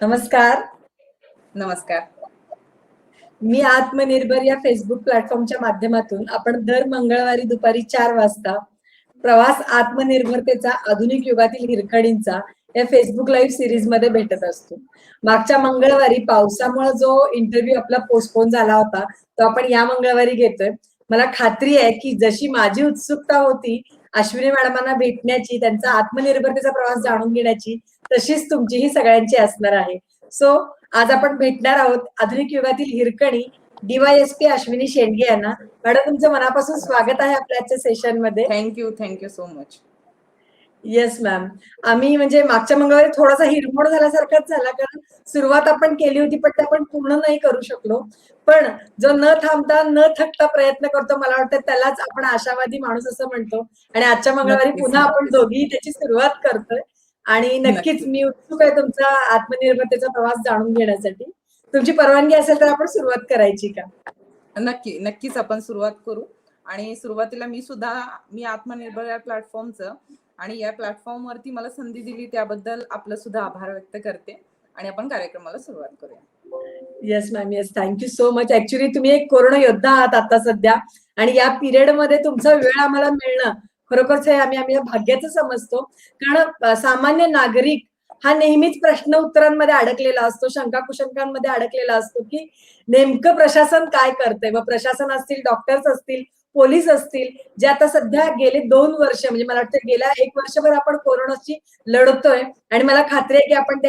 नमस्कार. नमस्कार. मी आत्मनिर्भर या फेसबुक प्लॅटफॉर्मच्या माध्यमातून आपण दर मंगळवारी दुपारी 4 वाजता प्रवास आत्मनिर्भरतेचा आधुनिक युगातील हिरकणींचा या फेसबुक लाईव्ह सिरीज मध्ये भेटत असतो. मागच्या मंगळवारी पावसामुळे जो इंटरव्ह्यू आपला पोस्टपोन झाला होता तो आपण या मंगळवारी घेतोय. मला खात्री आहे की जशी माझी उत्सुकता होती अश्विनी मॅडमांना भेटण्याची, त्यांचा आत्मनिर्भरतेचा प्रवास जाणून घेण्याची, तशीच तुमचीही सगळ्यांची असणार आहे. सो आज आपण भेटणार आहोत आधुनिक युगातील हिरकणी DYSP अश्विनी शेंडगे यांना. मॅडम, तुमचं मनापासून स्वागत आहे आपल्या आजच्या सेशन मध्ये. Thank you so much. Yes ma'am. आम्ही म्हणजे मागच्या मंगळवारी थोडासा हिरमोड झाल्यासारखाच झाला, कारण सुरुवात आपण केली होती पण ते आपण पूर्ण नाही करू शकलो. पण जो न थांबता न थकता प्रयत्न करतो, मला वाटतं त्यालाच आपण आशावादी माणूस असं म्हणतो. आणि आजच्या मंगळवारी पुन्हा आपण दोघी त्याची सुरुवात करतोय. आणि नक्कीच मी उत्सुक आहे तुमचा आत्मनिर्भरतेचा प्रवास जाणून घेण्यासाठी. तुमची परवानगी असेल तर आपण सुरुवात करायची का? नक्कीच आपण सुरुवात करू. आणि सुरुवातीला मी आत्मनिर्भर या प्लॅटफॉर्मचं आणि या प्लॅटफॉर्म वरती मला संधी दिली त्याबद्दल आपलं सुद्धा आभार व्यक्त करते आणि आपण कार्यक्रमाला सुरुवात करूया. Yes ma'am, yes. Thank you so much. Actually तुम्ही एक कोरोना योद्धा आहात आता सध्या, आणि या पिरियड मध्ये तुमचा वेळ आम्हाला मिळणं खरोखरच हे आम्ही भाग्याचं समजतो. कारण सामान्य नागरिक हा नेहमीच प्रश्न उत्तरांमध्ये अडकलेला असतो, शंका कुशंकांमध्ये अडकलेला असतो की नेमकं प्रशासन काय करतंय. मग प्रशासन असतील, डॉक्टर्स असतील, पोलीस असतील, जे आता सध्या गेले 2 वर्ष म्हणजे मला वाटतं गेल्या 1 वर्षभर आपण कोरोनाशी लढतोय. आणि मला खात्री आहे की आपण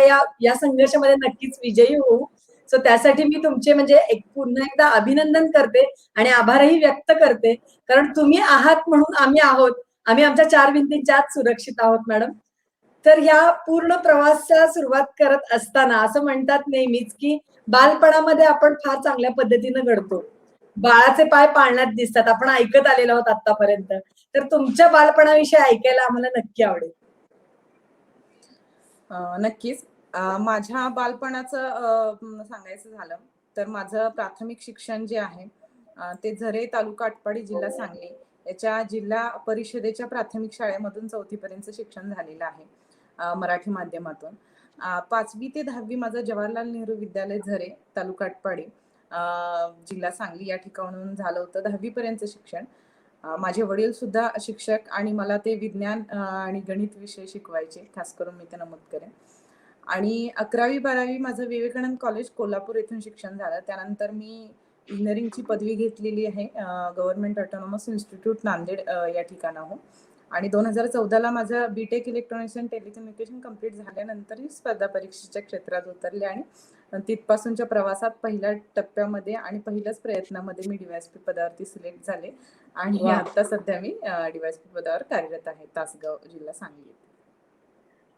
या संघर्षामध्ये नक्कीच विजयी होऊ. सो त्यासाठी मी तुमचे म्हणजे पुन्हा एकदा अभिनंदन करते आणि आभारही व्यक्त करते, कारण तुम्ही आहात म्हणून आम्ही आहोत. आम्ही आमच्या 4 भिंतींच्या आत सुरक्षित आहोत मॅडम. तर या पूर्ण प्रवासाला सुरुवात करत असताना असं म्हणतात नेहमीच की बालपणामध्ये आपण फार चांगल्या पद्धतीनं घडतो, बाळाचे पाय पाळण्यात दिसतात, आपण ऐकत आलेलो आहोत आतापर्यंत. तर तुमच्या बालपणाविषयी ऐकायला आम्हाला नक्की आवडेल. नक्कीच. माझ्या बालपणाचं सांगायचं झालं तर माझं प्राथमिक शिक्षण जे आहे ते झरे, तालुका आटपाडी, जिल्हा सांगली याच्या जिल्हा परिषदेच्या प्राथमिक शाळेमधून 4थी पर्यंत शिक्षण झालेलं आहे मराठी माध्यमातून. 5वी ते 10वी माझं जवाहरलाल नेहरू विद्यालय झरे, तालुका आटपाडी, जिल्हा सांगली या ठिकाणून झालं होतं 10वी पर्यंत शिक्षण. माझे वडील सुद्धा शिक्षक आणि मला ते विज्ञान आणि गणित विषय शिकवायचे, खास करून मी ते नमूद करेन. आणि 11वी-12वी माझं विवेकानंद कॉलेज कोल्हापूर येथून शिक्षण झालं. त्यानंतर मी इंजिनिअरिंगची पदवी घेतलेली आहे गव्हर्नमेंट ऑटोनॉमस इन्स्टिट्यूट नांदेड या ठिकाणाहून. आणि 2014ला माझं BTech electronics and telecommunication complete झाल्यानंतर स्पर्धा परीक्षेच्या क्षेत्रात उतरले आणि तिथपासूनच्या प्रवासात पहिल्या टप्प्यामध्ये आणि पहिल्याच प्रयत्नामध्ये मी DYSP पदावरती सिलेक्ट झाले आणि आता सध्या मी DYSP पदावर कार्यरत आहे तासगाव, जिल्हा सांगली.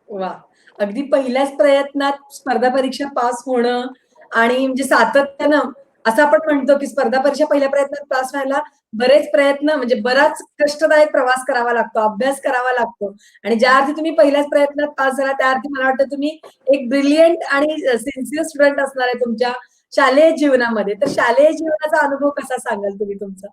वा, अगदी पहिल्याच प्रयत्नात स्पर्धा परीक्षा पास होणं आणि म्हणजे सातत्यानं असं आपण म्हणतो की स्पर्धा परीक्षा पहिल्या प्रयत्नात पास व्हायला बरेच प्रयत्न म्हणजे बराच कष्टदायक प्रवास करावा लागतो, अभ्यास करावा लागतो. आणि ज्या अर्थी तुम्ही पहिल्याच प्रयत्नात पास झाला त्या अर्थी मला वाटतं तुम्ही एक ब्रिलियंट आणि सिन्सिअर स्टुडंट असणार आहे तुमच्या शालेय जीवनामध्ये. तर शालेय जीवनाचा अनुभव कसा सांगाल तुम्ही तुमचा?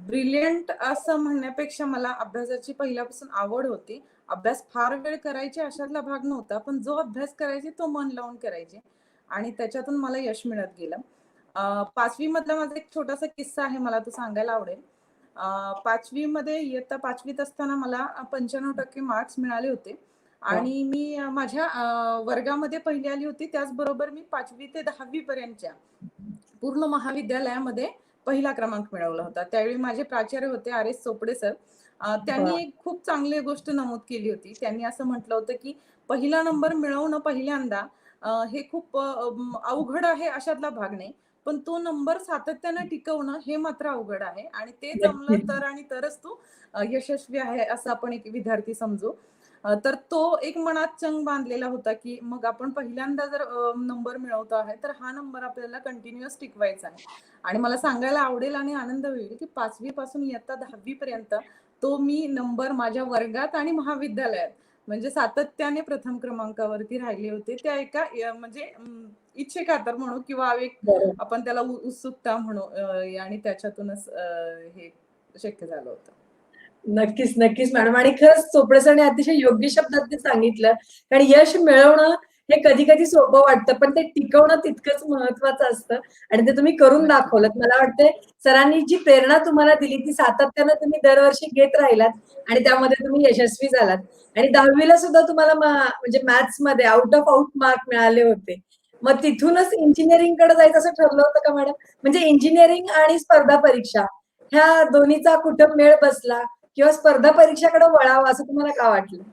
ब्रिलियंट असं म्हणण्यापेक्षा मला अभ्यासाची पहिल्यापासून आवड होती. अभ्यास फार वेळ करायचे अशातला भाग नव्हता, पण जो अभ्यास करायचे तो मन लावून करायचे आणि त्याच्यातून मला यश मिळत गेलं. 5वी मधला माझा एक छोटासा किस्सा आहे, मला तो सांगायला आवडेल. 5वी मध्ये इयत्ता 5वीत असताना मला 95% मार्क्स मिळाले होते आणि मी माझ्या वर्गामध्ये पहिली आली होती. त्याचबरोबर मी 5वी ते 10वी पर्यंतच्या पूर्ण महाविद्यालयामध्ये पहिला क्रमांक मिळवला होता. त्यावेळी माझे प्राचार्य होते RS चोपडे सर. त्यांनी एक खूप चांगली गोष्ट नमूद केली होती. त्यांनी असं म्हटलं होतं की पहिला नंबर मिळवणं पहिल्यांदा हे खूप अवघड आहे अशातला भाग नाही, पण तो नंबर सातत्यानं टिकवणं हे मात्र अवघड आहे आणि ते जमलं तर आणि तरच तू यशस्वी आहे असं आपण एक विद्यार्थी समजू. तर तो एक मनात चंग बांधलेला होता की मग आपण पहिल्यांदा जर नंबर मिळवतो आहे तर हा नंबर आपल्याला कंटिन्युअस टिकवायचा आहे. आणि मला सांगायला आवडेल आणि आनंद होईल की 5वी पासून इयत्ता 10वी पर्यंत तो मी नंबर माझ्या वर्गात आणि महाविद्यालयात म्हणजे सातत्याने प्रथम क्रमांकावरती राहिले होते. त्या एका म्हणजे इच्छेखातर म्हणू किंवा आपण त्याला उत्सुकता म्हणू आणि त्याच्यातूनच हे शक्य झालं होतं. नक्कीच मॅडम. आणि खरंच चोपडे सरांनी अतिशय योग्य शब्दात ते सांगितलं, कारण यश मिळवणं हे कधी कधी सोपं वाटतं, पण ते टिकवणं तितकंच महत्वाचं असतं आणि ते तुम्ही करून नक्की. दाखवलं. मला वाटतंय सरांनी जी प्रेरणा तुम्हाला दिली ती सातत्यानं तुम्ही दरवर्षी घेत राहिलात आणि त्यामध्ये तुम्ही यशस्वी झालात. आणि 10वी सुद्धा तुम्हाला म्हणजे मॅथ्स मध्ये आउट ऑफ आउट मार्क मिळाले होते. मग तिथूनच इंजिनिअरिंग कडे जायचं असं ठरलं होतं का मॅडम? म्हणजे इंजिनिअरिंग आणि स्पर्धा परीक्षा ह्या दोन्हीचा कुठं मेळ बसला किंवा स्पर्धा परीक्षाकडे वळावं असं तुम्हाला का वाटलं?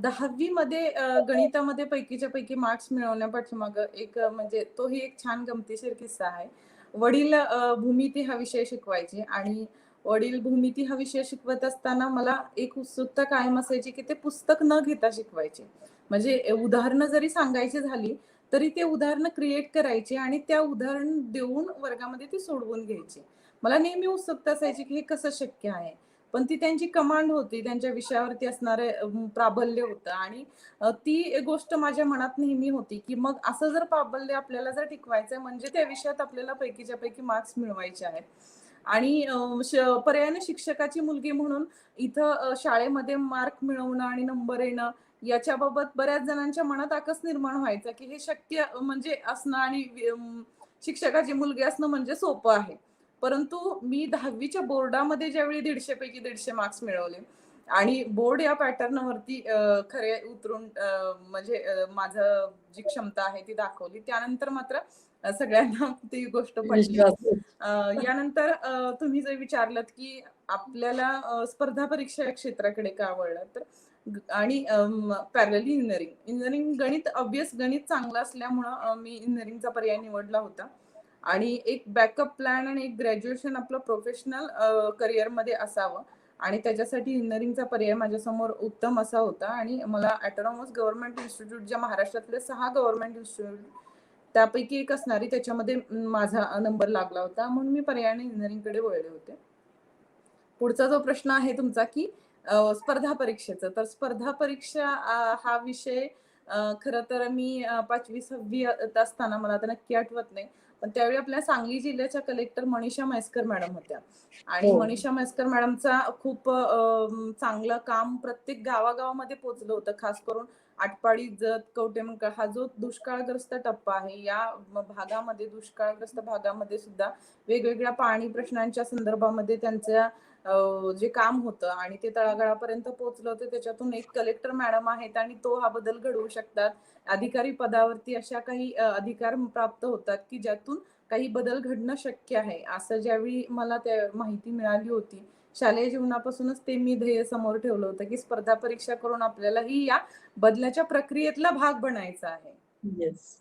10वी मध्ये गणितामध्ये पैकीच्या पैकी मार्क्स मिळवण्यापाठीमागं एक म्हणजे तोही एक छान गमतीशीर किस्सा आहे. वडील भूमिती हा विषय शिकवायचे आणि वडील भूमिती हा विषय शिकवत असताना मला एक उत्सुकता कायम असायची, की ते पुस्तक न घेता शिकवायचे. म्हणजे उदाहरणं जरी सांगायची झाली, तरी ते उदाहरणं क्रिएट करायचे आणि त्या उदाहरण देऊन वर्गामध्ये ते सोडवून घ्यायचे. मला नेहमी उत्सुकता असायची, की हे कसं शक्य आहे? पण ती त्यांची कमांड होती, त्यांच्या विषयावरती असणारे प्राबल्य होतं आणि ती गोष्ट माझ्या मनात नेहमी होती, की मग असं जर प्राबल्य आपल्याला जर टिकवायचंय म्हणजे त्या विषयात आपल्याला पैकीच्या पैकी मार्क्स मिळवायचे आहेत. आणि पर्यायाने शिक्षकाची मुलगी म्हणून इथं शाळेमध्ये मार्क मिळवणं आणि नंबर येणं याच्याबाबत बऱ्याच जणांच्या मनात आकस निर्माण व्हायचा, की हे शक्य म्हणजे असणं आणि शिक्षकाची मुलगी असणं म्हणजे सोपं आहे. परंतु मी 10वीच्या बोर्डामध्ये ज्यावेळी 150 पैकी 150 मार्क्स मिळवले आणि बोर्ड या पॅटर्नवरती खरे उतरून म्हणजे माझं जी क्षमता आहे ती दाखवली. त्यानंतर मात्र सगळ्यांना ती गोष्ट पटली. विश्वास. यानंतर तुम्ही जे विचारलत, की आपल्याला स्पर्धा परीक्षा या क्षेत्राकडे का वळलं? तर आणि पॅरलली इंजिनिअरिंग. इंजिनिअरिंग गणित ऑब्व्हियस गणित चांगलं असल्यामुळं मी इंजिनिअरिंगचा पर्याय निवडला होता. आणि एक बॅकअप प्लॅन आणि एक ग्रॅज्युएशन आपलं प्रोफेशनल करिअरमध्ये असावं आणि त्याच्यासाठी इंजिनिअरिंगचा पर्याय माझ्यासमोर उत्तम असा होता आणि मला ऑटोनॉमस गव्हर्नमेंट इन्स्टिट्यूट ज्या महाराष्ट्रातले 6 गव्हर्नमेंट इन्स्टिट्यूट त्यापैकी एक असणारी त्याच्यामध्ये माझा नंबर लागला होता म्हणून मी पर्यायाने इंजिनिअरिंगकडे वळले होते. पुढचा जो प्रश्न आहे तुमचा, की स्पर्धा परीक्षेचं. तर स्पर्धा परीक्षा हा विषय खरं तर मी 5वी-6वी असताना मला आता नक्की आठवत नाही. पण त्यावेळी आपल्या सांगली जिल्ह्याच्या कलेक्टर मनीषा म्हैसकर मॅडम होत्या आणि हो. मनीषा म्हैसकर मॅडमचा खूप चांगलं काम प्रत्येक गावागावामध्ये पोहोचलं होतं. खास करून आटपाडी, जत, कवठेमंकाळ हा जो दुष्काळग्रस्त टप्पा आहे, या भागामध्ये दुष्काळग्रस्त भागामध्ये सुद्धा वेगवेगळ्या पाणी प्रश्नांच्या संदर्भामध्ये त्यांच्या जे काम होतं आणि ते तळागाळापर्यंत पोहोचलं होतं. त्याच्यातून एक कलेक्टर मॅडम आहेत आणि तो हा बदल घडवू शकतात. अधिकारी पदावरती अशा काही अधिकार प्राप्त होतात, की ज्यातून काही बदल घडणं शक्य आहे. असं ज्यावेळी मला त्या माहिती मिळाली होती, शालेय जीवनापासूनच ते मी ध्येय समोर ठेवलं होतं, की स्पर्धा परीक्षा करून आपल्यालाही या बदलाच्या प्रक्रियेतला भाग बनायचा आहे. येस.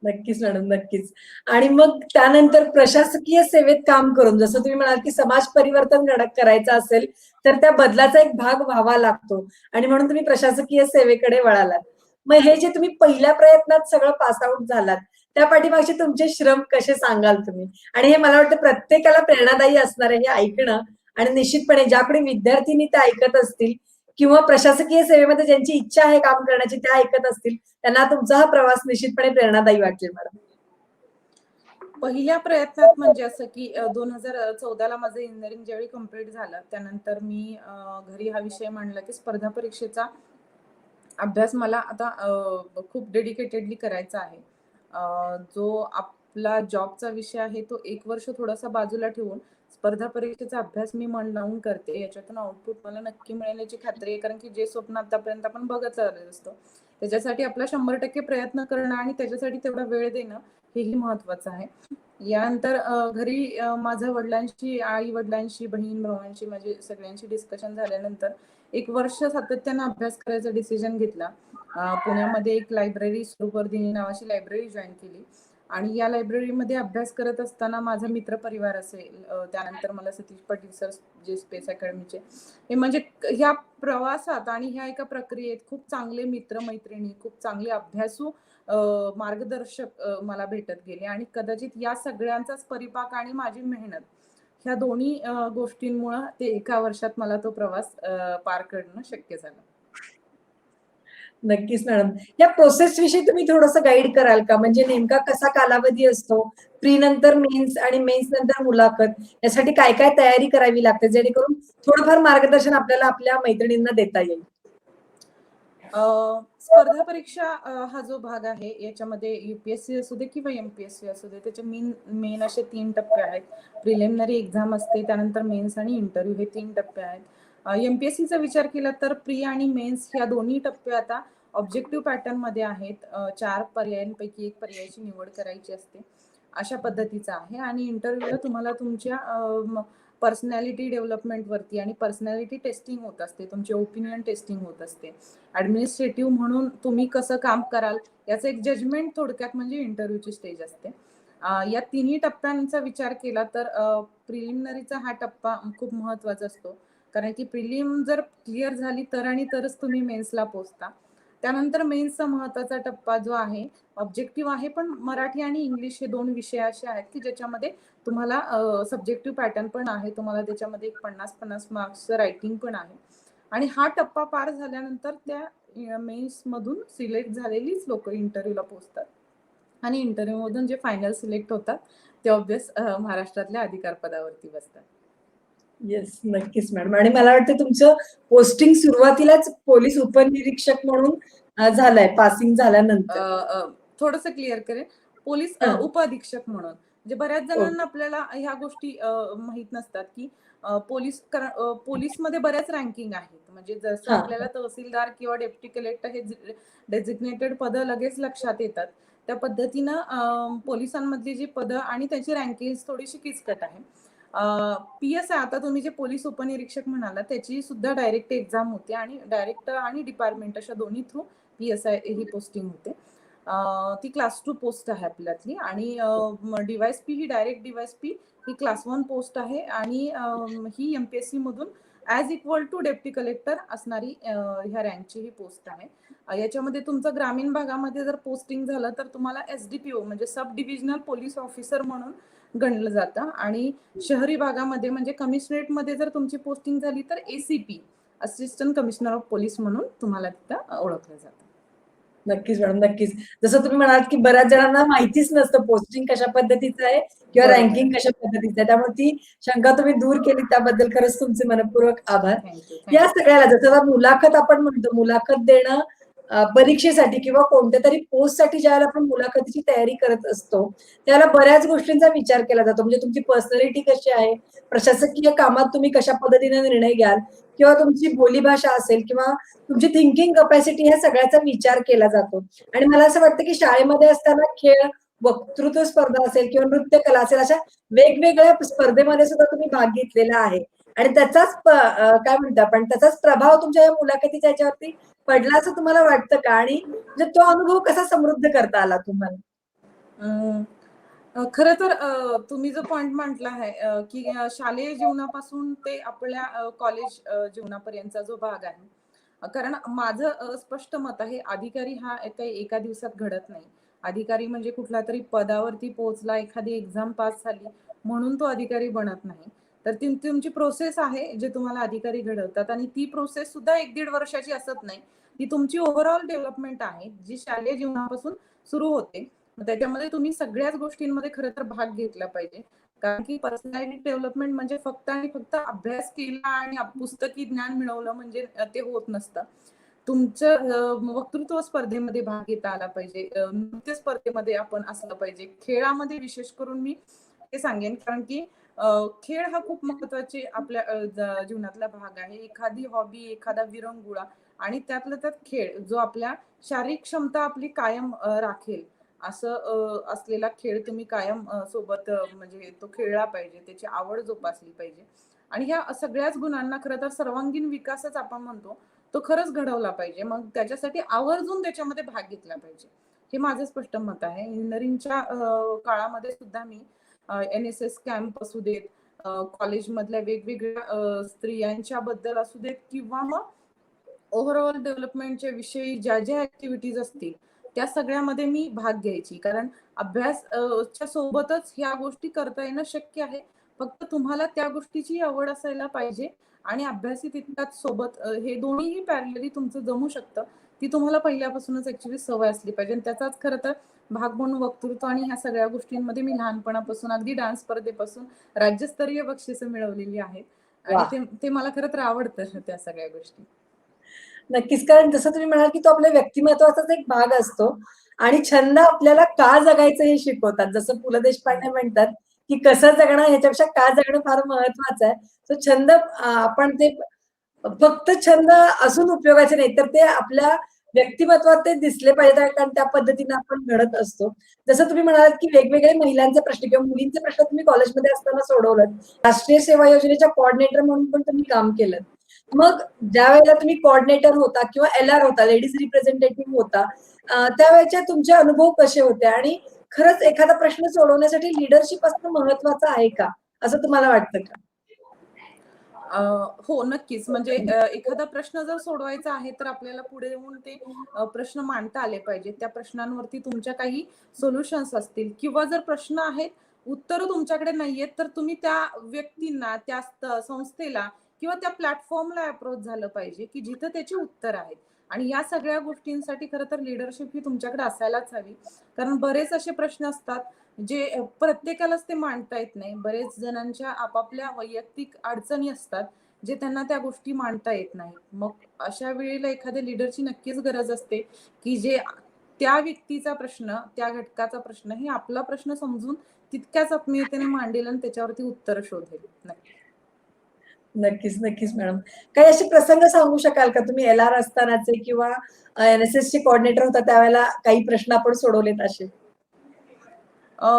नक्कीच मॅडम, नक्कीच. आणि मग त्यानंतर प्रशासकीय सेवेत काम करून जसं तुम्ही म्हणाल, की समाज परिवर्तन करायचं असेल, तर त्या बदलाचा एक भाग व्हावा लागतो आणि म्हणून तुम्ही प्रशासकीय सेवेकडे वळालात. मग हे जे तुम्ही पहिल्या प्रयत्नात सगळं पास आउट झालात, त्या पाठीमागचे तुमचे श्रम कसे सांगाल तुम्ही? आणि हे मला वाटतं प्रत्येकाला प्रेरणादायी असणार आहे हे ऐकणं आणि निश्चितपणे ज्या कोणी विद्यार्थ्यांनी ते ऐकत असतील किंवा प्रशासकीय सेवेमध्ये ज्यांची इच्छा आहे काम करण्याची त्या ऐकत असतील, त्यांना तुमचा हा प्रवास निश्चितपणे प्रेरणादायी वाटेल मॅडम. पहिल्या प्रयत्नात म्हणजे असं, की 2014ला माझं इंजिनिअरिंग ज्यावेळी कंप्लीट झालं, त्यानंतर मी घरी हा विषय मांडला, की स्पर्धा परीक्षेचा अभ्यास मला आता खूप डेडिकेटेडली करायचा आहे. जो आपला जॉबचा विषय आहे, तो 1 वर्ष थोडासा बाजूला ठेवून स्पर्धा परीक्षेचा अभ्यास मी मन लावून करते. याच्यातून आउटपुट मला नक्की मिळेल याची खात्री आहे. कारण की जे स्वप्न आतापर्यंत आपण बघत आलेलो असतो, त्याच्यासाठी आपला 100% प्रयत्न करणं आणि त्याच्यासाठी तेवढा वेळ देणं हेही महत्त्वाचं आहे. यानंतर घरी माझं वडिलांशी, आई-वडिलांशी, बहीण-भावांशी म्हणजे सगळ्यांशी डिस्कशन झाल्यानंतर 1 वर्ष सातत्यानं अभ्यास करायचा डिसिजन घेतला. पुण्यामध्ये एक लायब्ररी सुरुवर्धिनी नावाची लायब्ररी जॉइन केली आणि या लायब्ररीमध्ये अभ्यास करत असताना माझा मित्रपरिवार असेल, त्यानंतर मला सतीश पाटील सर जे स्पेस अकॅडमीचे, हे म्हणजे ह्या प्रवासात आणि ह्या एका प्रक्रियेत खूप चांगले मित्र-मैत्रिणी, खूप चांगले अभ्यासू मार्गदर्शक मला भेटत गेले आणि कदाचित या सगळ्यांचाच परिपाक आणि माझी मेहनत ह्या दोन्ही गोष्टींमुळं ते एका वर्षात मला तो प्रवास पार करणं शक्य झालं. नक्कीच मॅडम. या प्रोसेस विषयी तुम्ही थोडंसं गाईड कराल का? म्हणजे नेमका कसा कालावधी असतो? प्री नंतर मेन्स आणि मेन्स नंतर मुलाखत यासाठी काय-काय तयारी करावी लागते जेणेकरून थोडंफार मार्गदर्शन आपल्याला आपल्या मैत्रिणींना देता येईल? स्पर्धा परीक्षा हा जो भाग आहे याच्यामध्ये UPSC असू दे किंवा MPSC असू दे, त्याचे मेन असे 3 टप्पे आहेत. प्रिलिमिनरी एक्झाम असते, त्यानंतर मेन्स आणि इंटरव्ह्यू हे 3 टप्पे आहेत. MPSCचा विचार केला तर प्री आणि मेन्स ह्या दोन्ही टप्पे आता ऑब्जेक्टिव्ह पॅटर्न मध्ये आहेत. 4 पर्यायांपैकी 1 पर्यायाची निवड करायची असते, अशा पद्धतीचा आहे. आणि इंटरव्ह्यूला तुम्हाला तुमच्या पर्सनॅलिटी डेव्हलपमेंट वरती आणि पर्सनॅलिटी टेस्टिंग होत असते, तुमची ओपिनियन टेस्टिंग होत असते. ऍडमिनिस्ट्रेटिव्ह म्हणून तुम्ही कसं काम कराल याचं एक जजमेंट थोडक्यात म्हणजे इंटरव्ह्यूची स्टेज असते. या तिन्ही टप्प्यांचा विचार केला तर प्रिलिमिनरीचा हा टप्पा खूप महत्वाचा असतो, कारण की प्रिलिम जर क्लिअर झाली तर आणि तरच तुम्ही मेन्सला पोहोचता. त्यानंतर मेन्सचा महत्वाचा टप्पा जो आहे ऑब्जेक्टिव्ह आहे, पण मराठी आणि इंग्लिश हे 2 विषय असे आहेत की ज्याच्यामध्ये तुम्हाला सब्जेक्टिव्ह पॅटर्न पण आहे, तुम्हाला त्याच्यामध्ये 50-50 मार्क्स रायटिंग पण आहे. आणि हा टप्पा पार झाल्यानंतर त्या मेन्स मधून सिलेक्ट झालेलीच लोक इंटरव्ह्यूला पोहोचतात आणि इंटरव्ह्यू मधून जे फायनल सिलेक्ट होतात ते ऑब्वियस महाराष्ट्रातल्या अधिकार पदावरती बसतात. येस, नक्कीच मॅडम. आणि मला वाटतं तुमचं पोस्टिंग सुरुवातीलाच पोलीस उपनिरीक्षक म्हणून झालंय पासिंग झाल्यानंतर. थोडस क्लिअर करेन, पोलीस उपअधीक्षक म्हणून. म्हणजे बऱ्याच जणांना आपल्याला ह्या गोष्टी माहित नसतात की पोलीस मध्ये बऱ्याच रँकिंग आहेत. म्हणजे जसं आपल्याला तहसीलदार किंवा डेप्टी कलेक्टर हे डेझिग्नेटेड पद लगेच लक्षात येतात, त्या पद्धतीनं पोलिसांमधली जी पदं आणि त्याची रँकिंग थोडीशी किचकट आहे. PSI आता तुम्ही जे पोलीस उपनिरीक्षक म्हणाला त्याची सुद्धा डायरेक्ट एक्झाम होते आणि डायरेक्ट आणि डिपार्टमेंट अशा दोन्ही थ्रू PSI ही पोस्टिंग होते. ती क्लास 2 पोस्ट आहे आपल्यातली. आणि DYSP ही डायरेक्ट DYSP ही क्लास 1 पोस्ट आहे आणि ही MPSC मधून as equal to deputy collector असणारी ह्या रँकची ही पोस्ट आहे. याच्यामध्ये तुमचं ग्रामीण भागामध्ये जर पोस्टिंग झालं तर तुम्हाला SDPO म्हणजे सब डिव्हिजनल पोलीस ऑफिसर म्हणून गणलं जातं, आणि शहरी भागामध्ये म्हणजे कमिशनरेटमध्ये जर तुमची पोस्टिंग झाली तर ACP assistant commissioner of police म्हणून तुम्हाला तिथं ओळखलं जातं. नक्कीच मॅडम, नक्कीच. जसं तुम्ही म्हणालात की बऱ्याच जणांना माहितीच नसतं पोस्टिंग कशा पद्धतीचं आहे किंवा रँकिंग कशा पद्धतीचं आहे, त्यामुळे ती शंका तुम्ही दूर केली त्याबद्दल खरंच तुमचे मनपूर्वक आभार. या सगळ्याला जसं मुलाखत आपण म्हणतो, मुलाखत देणं परीक्षेसाठी किंवा कोणत्या तरी पोस्टसाठी ज्यावेळेला आपण मुलाखतीची तयारी करत असतो त्याला बऱ्याच गोष्टींचा विचार केला जातो. म्हणजे तुमची पर्सनॅलिटी कशी आहे, प्रशासकीय कामात तुम्ही कशा पद्धतीने निर्णय घ्याल, किंवा तुमची बोलीभाषा असेल किंवा तुमची थिंकिंग कपॅसिटी, ह्या सगळ्याचा विचार केला जातो. आणि मला असं वाटतं की शाळेमध्ये असताना खेळ, वक्तृत्व स्पर्धा असेल किंवा नृत्य कला असेल, अशा वेगवेगळ्या स्पर्धेमध्ये सुद्धा तुम्ही भाग घेतलेला आहे. आणि त्याचाच काय म्हणतो आपण, त्याचाच प्रभाव तुमच्या या मुलाखतीच्या याच्यावरती पडला असं तुम्हाला वाटतं का? आणि म्हणजे तो अनुभव कसा समृद्ध करता आला तुम्हाला? खरं तर तुम्ही जो पॉइंट म्हटला आहे की शालेय जीवनापासून ते आपल्या कॉलेज जीवनापर्यंतचा जो भाग आहे, कारण माझं स्पष्ट मत आहे, अधिकारी हा काही एका दिवसात घडत नाही. अधिकारी म्हणजे कुठला तरी पदावरती पोहोचला, एखादी एक्झाम पास झाली म्हणून तो अधिकारी बनत नाही. तर तुमची प्रोसेस आहे जे तुम्हाला अधिकारी घडवतात, आणि ती प्रोसेस सुद्धा 1-1.5 वर्षाची असत नाही. ती तुमची ओव्हरऑल डेव्हलपमेंट आहे जी शालेय जीवनापासून सुरू होते. त्याच्यामध्ये तुम्ही सगळ्याच गोष्टींमध्ये खरं तर भाग घेतला पाहिजे, कारण की पर्सनॅलिटी डेव्हलपमेंट म्हणजे फक्त आणि फक्त अभ्यास केला आणि पुस्तकी ज्ञान मिळवलं म्हणजे ते होत नसतं. तुमचं वक्तृत्व स्पर्धेमध्ये भाग घेता आला पाहिजे, नृत्य स्पर्धेमध्ये आपण असलं पाहिजे, खेळामध्ये विशेष करून मी हे सांगेन, कारण की खेळ हा खूप महत्वाचे आपल्या जीवनातला भाग आहे. एखादी हॉबी, एखादा विरंगुळा आणि त्यातलं त्यात खेळ जो आपल्या शारीरिक क्षमता आपली कायम राखेल असं असलेला खेळ तुम्ही कायम सोबत म्हणजे तो खेळला पाहिजे, त्याची आवड जोपासली पाहिजे. आणि ह्या सगळ्याच गुणांना खरं तर सर्वांगीण विकासच आपण म्हणतो, तो खरंच घडवला पाहिजे. मग त्याच्यासाठी आवर्जून त्याच्यामध्ये भाग घेतला पाहिजे, हे माझं स्पष्ट मत आहे. इंजिनिअरिंगच्या काळामध्ये सुद्धा मी NSS कॅम्प असू देत, कॉलेजमधल्या वेगवेगळ्या स्त्रियांच्या बद्दल असू देत, किंवा मग ओव्हरऑल डेव्हलपमेंटच्या विषयी ज्या ज्या ऍक्टिव्हिटीज असतील त्या सगळ्यामध्ये मी भाग घ्यायची, कारण अभ्यासच्या सोबतच ह्या गोष्टी करता येणं शक्य आहे. फक्त तुम्हाला त्या गोष्टीची आवड असायला पाहिजे आणि अभ्यासी तितकाच सोबत, हे दोन्हीही पॅरलली तुमचं जमू शकतं. ती तुम्हाला पहिल्यापासूनच ऍक्च्युली सवय असली पाहिजे, आणि त्याचाच खरं तर भाग म्हणून वक्तृत्व आणि ह्या सगळ्या गोष्टींमध्ये मी लहानपणापासून अगदी डान्स स्पर्धेपासून राज्यस्तरीय बक्षिसं मिळवलेली आहेत, आणि ते मला खरं तर आवडतं त्या सगळ्या गोष्टी. नक्कीच. कारण जसं तुम्ही म्हणाल, की तो आपल्या व्यक्तिमत्त्वाचाच एक भाग असतो आणि छंद आपल्याला का जगायचं हे शिकवतात. जसं पु. ल. देशपांडे म्हणतात, की कसं जगणं ह्याच्यापेक्षा का जगणं फार महत्वाचं आहे. तो छंद आपण ते फक्त छंद असून उपयोगाचे नाही, तर ते आपल्या व्यक्तिमत्त्वात ते दिसले पाहिजेत कारण त्या पद्धतीने आपण घडत असतो. जसं तुम्ही म्हणालात, की वेगवेगळे महिलांचे प्रश्न किंवा मुलींचे प्रश्न तुम्ही कॉलेजमध्ये असताना सोडवलत. राष्ट्रीय सेवा योजनेच्या कोऑर्डिनेटर म्हणून पण तुम्ही काम केलंत. मग ज्यावेळेला तुम्ही कोऑर्डिनेटर होता किंवा एल-आर होता, लेडीज रिप्रेझेंटेटिव्ह होता, त्यावेळेचे तुमचे अनुभव कसे होते? आणि खरंच एखादा प्रश्न सोडवण्यासाठी लीडरशिप असणं महत्वाचं आहे का? असं तुम्हाला वाटतं का? हो, नक्कीच. म्हणजे एखादा प्रश्न जर सोडवायचा आहे, तर आपल्याला पुढे येऊन ते प्रश्न मांडता आले पाहिजेत. त्या प्रश्नांवरती तुमच्या काही सोल्युशन्स असतील किंवा जर प्रश्न आहेत, उत्तरं तुमच्याकडे नाहीयेत, तर तुम्ही त्या व्यक्तींना, त्या संस्थेला किंवा त्या प्लॅटफॉर्मला अप्रोच झालं पाहिजे, की जिथं त्याची उत्तर आहेत. आणि या सगळ्या गोष्टींसाठी खरं तर लीडरशिप ही तुमच्याकडे असायलाच हवी. कारण बरेच असे प्रश्न असतात, जे प्रत्येकालाच ते मांडता येत नाही. बरेच जणांच्या आपापल्या वैयक्तिक अडचणी असतात, जे त्यांना त्या गोष्टी मांडता येत नाहीत. मग अशा वेळेला एखाद्या लीडरची नक्कीच गरज असते, की जे त्या व्यक्तीचा प्रश्न, त्या घटकाचा प्रश्न हे आपला प्रश्न समजून तितक्याच आत्मीयतेने मांडेल आणि त्याच्यावरती उत्तर शोधेल. नक्की. नक्कीच, नक्कीच मॅडम. काही असे प्रसंग सांगू शकाल का तुम्ही एल-आर असतानाचे किंवा एन-एस-एसचे कोऑर्डिनेटर होता त्यावेळेला काही प्रश्न आपण सोडवलेत असे? अ,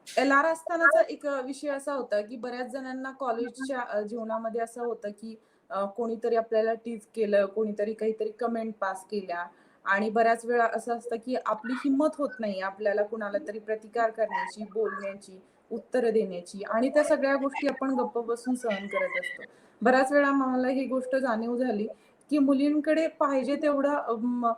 एल-आर असतानाचा एक विषय असा होता, की बऱ्याच जणांना कॉलेजच्या जीवनामध्ये असं होतं, की कोणीतरी आपल्याला टीज केलं, कोणीतरी काहीतरी कमेंट पास केल्या आणि बऱ्याच वेळा असं असतं, की आपली हिंमत होत नाही आपल्याला कुणाला तरी प्रतिकार करण्याची, बोलण्याची, उत्तरं देण्याची आणि त्या सगळ्या गोष्टी आपण गप्प बसून सहन करत असतो. बऱ्याच वेळा मला ही गोष्ट जाणीव झाली, की मुलींकडे पाहिजे तेवढा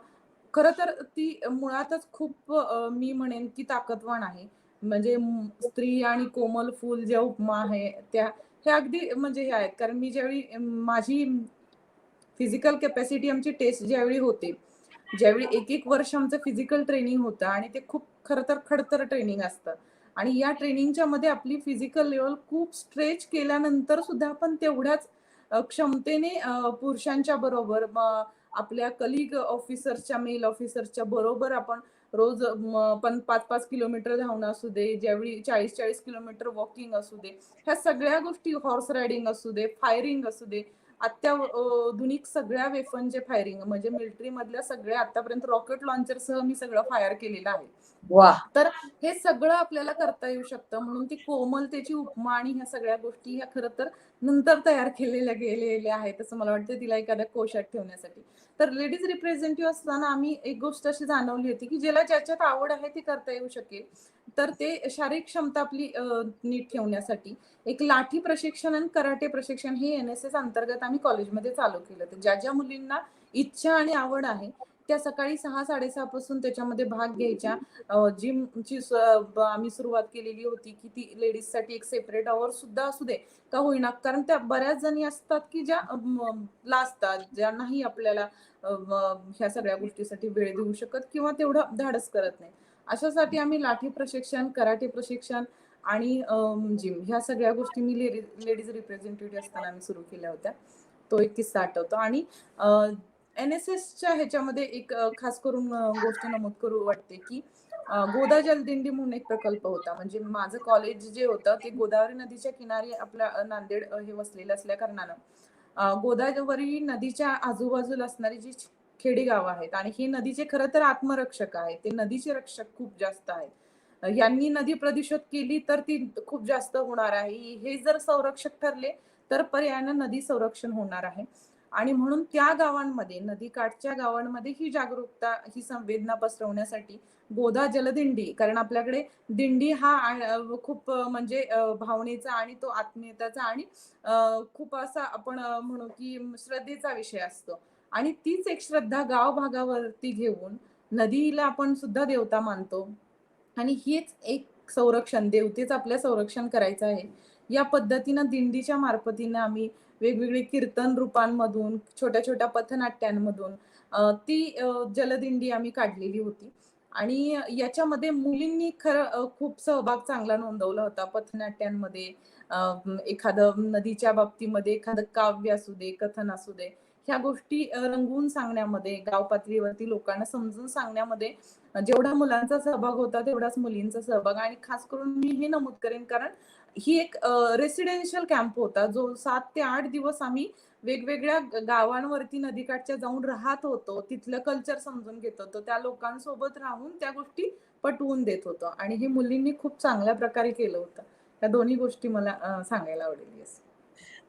खरं तर ती मुळातच खूप मी म्हणेन, की ताकदवान आहे. म्हणजे स्त्री आणि कोमल फूल ज्या उपमा आहे त्या हे अगदी म्हणजे हे आहेत. कारण मी ज्यावेळी माझी फिजिकल कॅपॅसिटी आमची टेस्ट ज्यावेळी होते, ज्यावेळी 1-1 वर्ष आमचं फिजिकल ट्रेनिंग होतं आणि ते खूप खरं तर खडतर ट्रेनिंग असतं. आणि या ट्रेनिंगच्या मध्ये आपली फिजिकल लेव्हल खूप स्ट्रेच केल्यानंतर सुद्धा आपण तेवढ्याच क्षमतेने पुरुषांच्या बरोबर आपल्या कलीग ऑफिसर्सच्या, मेल ऑफिसर्सच्या बरोबर आपण रोज पण 5-5 किलोमीटर धावणं असू दे, ज्यावेळी 40-40 किलोमीटर वॉकिंग असू दे, ह्या सगळ्या गोष्टी हॉर्स रायडिंग असू दे, फायरिंग असू दे, अत्याधुनिक सगळ्या वेफनचे फायरिंग म्हणजे मिलिटरी मधल्या सगळ्या आतापर्यंत रॉकेट लॉन्चरसह मी सगळं फायर केलेलं आहे. वाह! तर हे सगळं आपल्याला करता येऊ शकतं. म्हणून ती कोमलतेची उपमा आणि ह्या सगळ्या गोष्टी ह्या खरं तर नंतर तयार केलेल्या गेलेल्या आहेत, असं मला वाटतं तिला एखाद्या कोशात ठेवण्यासाठी. तर लेडीज रिप्रेझेंटेटिव्ह असताना आम्ही एक गोष्ट अशी जाणवली होती, की ज्याला ज्याच्यात आवड आहे ती करता येऊ शकेल. तर ते शारीरिक क्षमता आपली नीट ठेवण्यासाठी एक लाठी प्रशिक्षण आणि कराटे प्रशिक्षण हे एन-एस-एस अंतर्गत आम्ही कॉलेजमध्ये चालू केलं. तर ज्या मुलींना इच्छा आणि आवड आहे, त्या सकाळी 6:00-6:30 पासून त्याच्यामध्ये भाग घ्यायच्या. जिमची आम्ही सुरुवात केलेली होती, की ती लेडीजसाठी एक सेपरेट अवर सुद्धा असू दे का होईना. कारण त्या बऱ्याच जणी असतात, की ज्या लाजतात, ज्या नाही आपल्याला ह्या सगळ्या गोष्टीसाठी वेळ देऊ शकत किंवा तेवढं धाडस करत नाही. अशासाठी आम्ही लाठी प्रशिक्षण, कराटे प्रशिक्षण आणि जिम ह्या सगळ्या गोष्टी मी लेडीज रिप्रेझेंटेटिव्ह असताना आम्ही सुरू केल्या होत्या. तो एक किस्सा आठवतो आणि एन-एस-एसच्या ह्याच्यामध्ये एक खास करून गोष्ट नमूद करू वाटते, की गोदा जलदिंडी म्हणून एक प्रकल्प होता. म्हणजे माझं कॉलेज जे होतं ते गोदावरी नदीच्या किनारी आपल्या नांदेड हे वसलेलं असल्या कारणानं गोदावरी नदीच्या आजूबाजूला असणारी जी खेडी गावं आहेत आणि हे नदीचे खरं तर आत्मरक्षक आहेत. ते नदीचे रक्षक खूप जास्त आहेत. यांनी नदी प्रदूषित केली तर ती खूप जास्त होणार आहे. हे जर संरक्षक ठरले तर पर्यायानं नदी संरक्षण होणार आहे. आणि म्हणून त्या गावांमध्ये, नदीकाठच्या गावांमध्ये ही जागरूकता, ही संवेदना पसरवण्यासाठी गोदा जलदिंडी, कारण आपल्याकडे दिंडी हा खूप म्हणजे भावनेचा आणि तो आत्मीयतेचा आणि खूप असा आपण म्हणू की श्रद्धेचा विषय असतो. आणि तीच एक श्रद्धा गाव भागावरती घेऊन नदीला आपण सुद्धा देवता मानतो. आणि हीच एक संरक्षण, देवतेच आपल्या संरक्षण करायचं आहे. या पद्धतीनं दिंडीच्या मार्फतीनं आम्ही वेगवेगळे कीर्तन रूपांमधून, छोट्या-छोट्या पथनाट्यांमधून ती जलदिंडी आम्ही काढलेली होती. आणि याच्यामध्ये मुलींनी खरं खूप सहभाग चांगला नोंदवला होता. पथनाट्यांमध्ये एखादं नदीच्या बाबतीमध्ये एखादं काव्य असू दे, कथन असू दे, ह्या गोष्टी रंगवून सांगण्यामध्ये, गाव पातळीवरती लोकांना समजून सांगण्यामध्ये जेवढा मुलांचा सहभाग होता तेवढाच मुलींचा सहभाग. आणि खास करून मी हे नमूद करेन, कारण ही एक रेसिडेन्शियल कॅम्प होता, जो 7 ते 8 दिवस आम्ही वेगवेगळ्या गावांवरती नदीकाठच्या जाऊन राहत होतो, तिथलं कल्चर समजून घेत होतो, त्या लोकांसोबत राहून त्या गोष्टी पटवून देत होतो, आणि हे मुलींनी खूप चांगल्या प्रकारे केलं होतं. या दोन्ही गोष्टी मला सांगायला आवडेल. येस.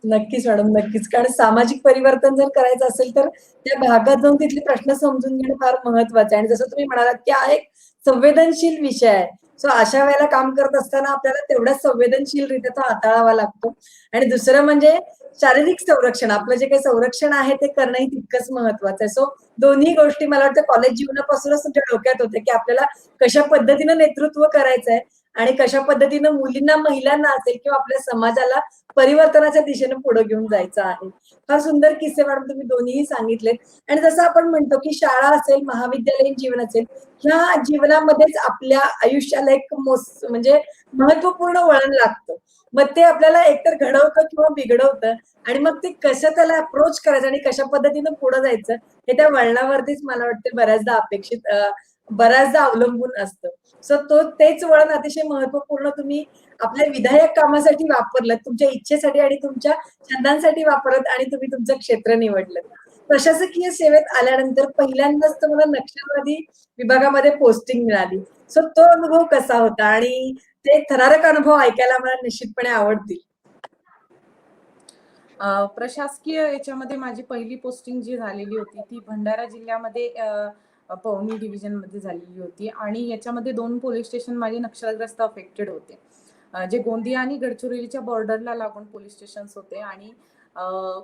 नक्कीच मॅडम, नक्कीच. कारण सामाजिक परिवर्तन जर करायचं असेल तर त्या भागात जाऊन तिथले प्रश्न समजून घेणं फार महत्वाचं आहे. आणि जसं तुम्ही म्हणालात की हा एक संवेदनशील विषय आहे. सो अशा वेळेला काम करत असताना आपल्याला तेवढ्याच संवेदनशीलरित्या तो हाताळावा लागतो. आणि दुसरं म्हणजे शारीरिक संरक्षण, आपलं जे काही संरक्षण आहे ते करणंही तितकंच महत्वाचं आहे. सो दोन्ही गोष्टी मला वाटतं कॉलेज जीवनापासूनच तुमच्या डोक्यात होते की आपल्याला कशा पद्धतीनं नेतृत्व करायचंय आणि कशा पद्धतीनं मुलींना, महिलांना असेल किंवा आपल्या समाजाला परिवर्तनाच्या दिशेनं पुढे घेऊन जायचं आहे. फार सुंदर किस्से मॅडम तुम्ही दोन्हीही सांगितलेत. आणि जसं आपण म्हणतो की शाळा असेल, महाविद्यालयीन जीवन असेल, ह्या जीवनामध्येच आपल्या आयुष्याला एक म्हणजे महत्वपूर्ण वळण लागतं. मग ते आपल्याला एकतर घडवतं किंवा बिघडवतं. आणि मग ते कसं त्याला अप्रोच करायचं आणि कशा पद्धतीनं पुढे जायचं हे त्या वळणावरतीच मला वाटतं बऱ्याचदा अवलंबून असतं. सो तेच वळण अतिशय महत्वपूर्ण तुम्ही आपल्या विधायक कामासाठी वापरलं, तुमच्या इच्छेसाठी आणि तुमच्या छंदांसाठी वापरत आणि तुम्ही तुमचं क्षेत्र निवडलं. प्रशासकीय सेवेत आल्यानंतर पहिल्यांदाच तुम्हाला नक्षलवादी विभागामध्ये पोस्टिंग मिळाली. सो तो अनुभव कसा होता? आणि ते थरारक अनुभव ऐकायला मला निश्चितपणे आवडतील. प्रशासकीय याच्यामध्ये माझी पहिली पोस्टिंग जी झालेली होती ती भंडारा जिल्ह्यामध्ये पवनी डिव्हिजन मध्ये झालेली होती. आणि याच्यामध्ये 2 पोलीस स्टेशन माझे नक्षलग्रस्त अफेक्टेड होते, जे गोंदिया आणि गडचिरोलीच्या बॉर्डरला लागून पोलीस स्टेशन्स होते. आणि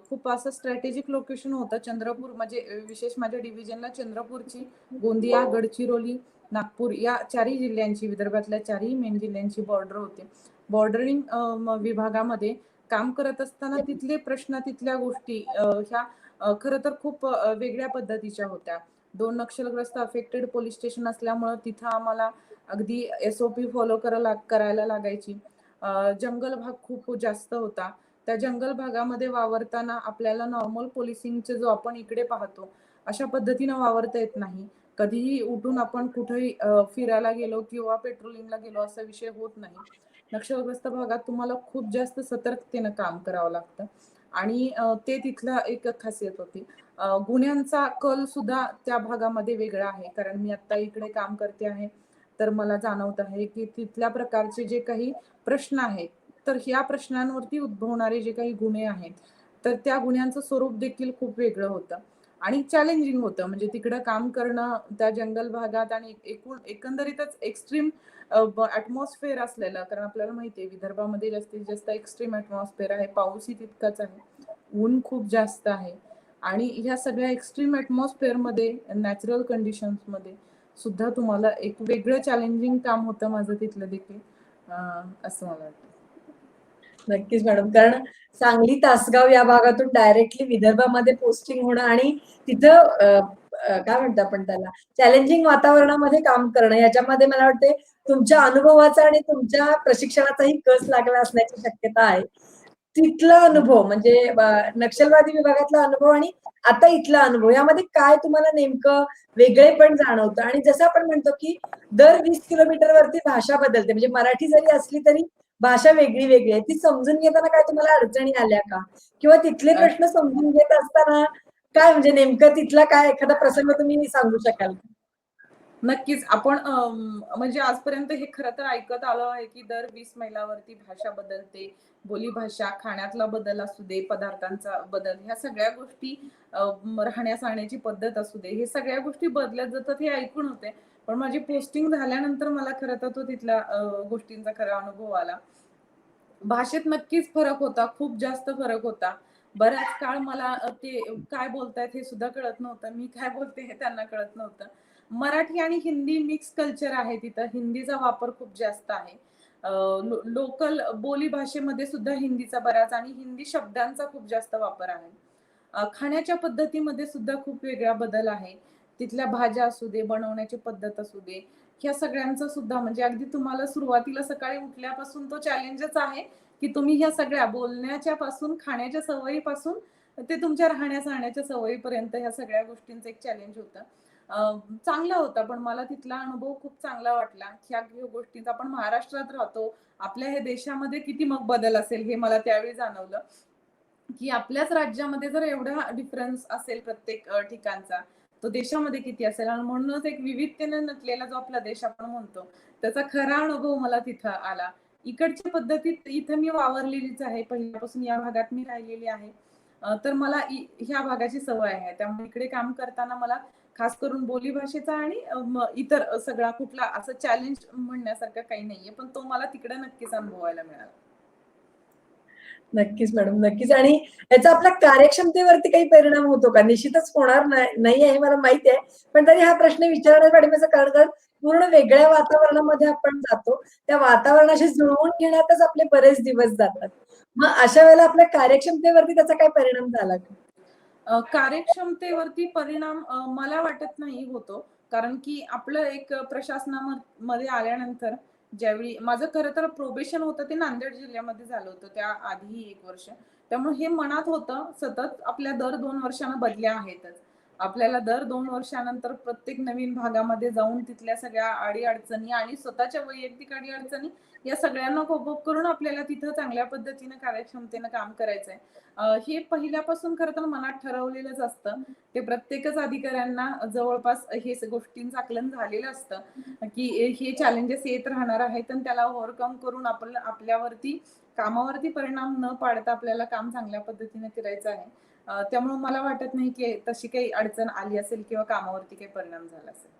खूप असं स्ट्रॅटेजिक लोकेशन होतं. चंद्रपूर म्हणजे विशेष माझ्या डिव्हिजनला चंद्रपूरची, गोंदिया, गडचिरोली, नागपूर या 4ही जिल्ह्यांची, विदर्भातल्या 4ही मेन जिल्ह्यांची बॉर्डर होते. बॉर्डरिंग विभागामध्ये काम करत असताना तिथले प्रश्न, तिथल्या गोष्टी ह्या खरं तर खूप वेगळ्या पद्धतीच्या होत्या. 2 नक्षलग्रस्त अफेक्टेड पोलीस स्टेशन असल्यामुळं तिथं आम्हाला अगदी SOP फॉलो करायला लागायची. जंगल भाग खूप जास्त होता. त्या जंगल भागामध्ये वावरताना आपल्याला नॉर्मल पोलिसिंगचे जो आपण इकडे पाहतो अशा पद्धतीनं वावरता येत नाही. कधीही उठून आपण कुठेही फिरायला गेलो किंवा पेट्रोलिंगला गेलो असा विषय होत नाही. नक्षलग्रस्त भागात तुम्हाला खूप जास्त सतर्कतेनं काम करावं लागतं. आणि ते तिथलं एक खासियत होती. गुन्ह्यांचा कल सुद्धा त्या भागामध्ये वेगळा आहे, कारण मी आता इकडे काम करते आहे, तर मला जाणवत आहे की तिथल्या प्रकारचे जे काही प्रश्न आहेत, तर ह्या प्रश्नांवरती उद्भवणारे जे काही गुन्हे आहेत, तर त्या गुन्ह्यांचं स्वरूप देखील खूप वेगळं होतं आणि चॅलेंजिंग होतं. म्हणजे तिकडं काम करणं त्या जंगल भागात आणि एकंदरीतच एक्स्ट्रीम ऍटमॉस्फिअर असलेलं, कारण आपल्याला माहिती आहे विदर्भामध्ये जास्तीत जास्त एक्स्ट्रीम ऍटमॉस्फिअर आहे, पाऊसही तितकाच आहे, ऊन खूप जास्त आहे. आणि ह्या सगळ्या एक्स्ट्रीम ऍटमॉस्फिअर मध्ये, नॅचरल कंडिशन्स मध्ये सुद्धा तुम्हाला एक वेगळं चॅलेंजिंग काम होतं माझं तिथलं देखील, असं मला वाटतं. नक्कीच मॅडम. कारण सांगली, तासगाव या भागातून डायरेक्टली विदर्भामध्ये पोस्टिंग होणं आणि तिथं काय म्हणतो आपण त्याला, चॅलेंजिंग वातावरणामध्ये काम करणं, याच्यामध्ये मला वाटते तुमच्या अनुभवाचा आणि तुमच्या प्रशिक्षणाचाही कस लागला असण्याची शक्यता आहे. तिथला अनुभव म्हणजे नक्षलवादी विभागातला अनुभव आणि आता इथला अनुभव, यामध्ये काय तुम्हाला नेमकं वेगळेपण जाणवतं? आणि जसं आपण म्हणतो की दर 20 किलोमीटर वरती भाषा बदलते, म्हणजे मराठी जरी असली तरी भाषा वेगळी वेगळी आहे. ती समजून घेताना काय तुम्हाला अडचणी आल्या का? किंवा तिथले प्रश्न समजून घेत असताना काय म्हणजे नेमकं तिथला काय एखादा प्रसंग तुम्ही सांगू शकाल का? नक्कीच. आपण म्हणजे आजपर्यंत हे खरं तर ऐकत आलो आहे की दर 20 मैलावरती भाषा बदलते, बोलीभाषा, खाण्यातला बदल असू दे, पदार्थांचा बदल, ह्या सगळ्या गोष्टी, राहण्या-सहाण्याची पद्धत असू दे, हे सगळ्या गोष्टी बदलत जातात हे ऐकून होते. पण माझी पोस्टिंग झाल्यानंतर मला खरं तर तो तिथल्या गोष्टींचा खरा अनुभव आला. भाषेत नक्कीच फरक होता, खूप जास्त फरक होता. बराच काळ मला ते काय बोलतायत हे सुद्धा कळत नव्हतं. मी काय बोलते हे त्यांना कळत नव्हतं. मराठी आणि हिंदी मिक्स कल्चर आहे तिथं. हिंदीचा वापर खूप जास्त आहे. लोकल बोली भाषेमध्ये सुद्धा हिंदीचा बराच आणि हिंदी शब्दांचा खूप जास्त वापर आहे. खाण्याच्या पद्धतीमध्ये सुद्धा खूप वेगळा बदल आहे. तिथल्या भाज्या असू दे, बनवण्याची पद्धत असू दे, ह्या सगळ्यांचा सुद्धा म्हणजे अगदी तुम्हाला सुरुवातीला सकाळी उठल्यापासून तो चॅलेंजच आहे की तुम्ही ह्या सगळ्या बोलण्याच्या पासून, खाण्याच्या सवयीपासून ते तुमच्या राहण्या-सहाण्याच्या सवयीपर्यंत ह्या सगळ्या गोष्टींचं एक चॅलेंज होतं. चांगला होता, पण मला तिथला अनुभव खूप चांगला वाटला. ह्या गोष्टींचा आपण महाराष्ट्रात राहतो. आपल्या हे देशामध्ये किती मग बदल असेल हे मला त्यावेळी जाणवलं, की आपल्याच राज्यामध्ये जर एवढा डिफरन्स असेल प्रत्येक ठिकाणचा, तो देशामध्ये किती असेल आणि म्हणूनच एक विविधतेने नटलेला जो आपला देश आपण म्हणतो, त्याचा खरा अनुभव मला तिथं आला. इकडच्या पद्धतीत इथं मी वावरलेलीच आहे. पहिल्यापासून या भागात मी राहिलेली आहे. तर मला ह्या भागाची सवय आहे. त्यामुळे इकडे काम करताना मला खास करून बोलीभाषेचा आणि इतर सगळा कुठला असं चॅलेंज म्हणण्यासारखं काही नाहीये. पण तो मला तिकडे नक्कीच अनुभवायला मिळाला. नक्कीच मॅडम, नक्कीच. आणि याचा आपल्या कार्यक्षमतेवरती काही परिणाम होतो का? निश्चितच होणार नाही आहे मला माहिती आहे. पण तरी हा प्रश्न विचारण्याच्या पाठीमागचं कारण कारण पूर्ण वेगळ्या वातावरणामध्ये आपण जातो. त्या वातावरणाशी जुळवून घेण्यातच आपले बरेच दिवस जातात. मग अशा वेळेला आपल्या कार्यक्षमतेवरती त्याचा काय परिणाम झाला का? कार्यक्षमतेवरती परिणाम मला वाटत नाही होतो. कारण की आपलं एक प्रशासनामध्ये आल्यानंतर ज्यावेळी माझं खरं तर प्रोबेशन होतं ते नांदेड जिल्ह्यामध्ये झालं होतं. त्या आधीही 1 वर्ष. त्यामुळे हे मनात होतं सतत आपल्या दर 2 वर्षांना बदल्या आहेतच. आपल्याला दर 2 वर्षानंतर प्रत्येक नवीन भागामध्ये जाऊन तिथल्या सगळ्या अडी-अडचणी आणि स्वतःच्या वैयक्तिक अडी-अडचणी या सगळ्यांना कोप करून आपल्याला तिथं चांगल्या पद्धतीनं कार्यक्षमतेनं काम करायचंय. हे पहिल्यापासून खरं तर मनात ठरवलेलंच असतं. ते प्रत्येकच अधिकाऱ्यांना जवळपास हे गोष्टींचं आकलन झालेलं असतं, की हे चॅलेंजेस येत राहणार आहेत आणि त्याला ओव्हरकम करून आपल्यावरती कामावरती परिणाम न पाडता आपल्याला काम चांगल्या पद्धतीने करायचं आहे. त्यामुळे मला वाटत नाही की तशी काही अडचण आली असेल किंवा कामावरती काही परिणाम झाला असेल.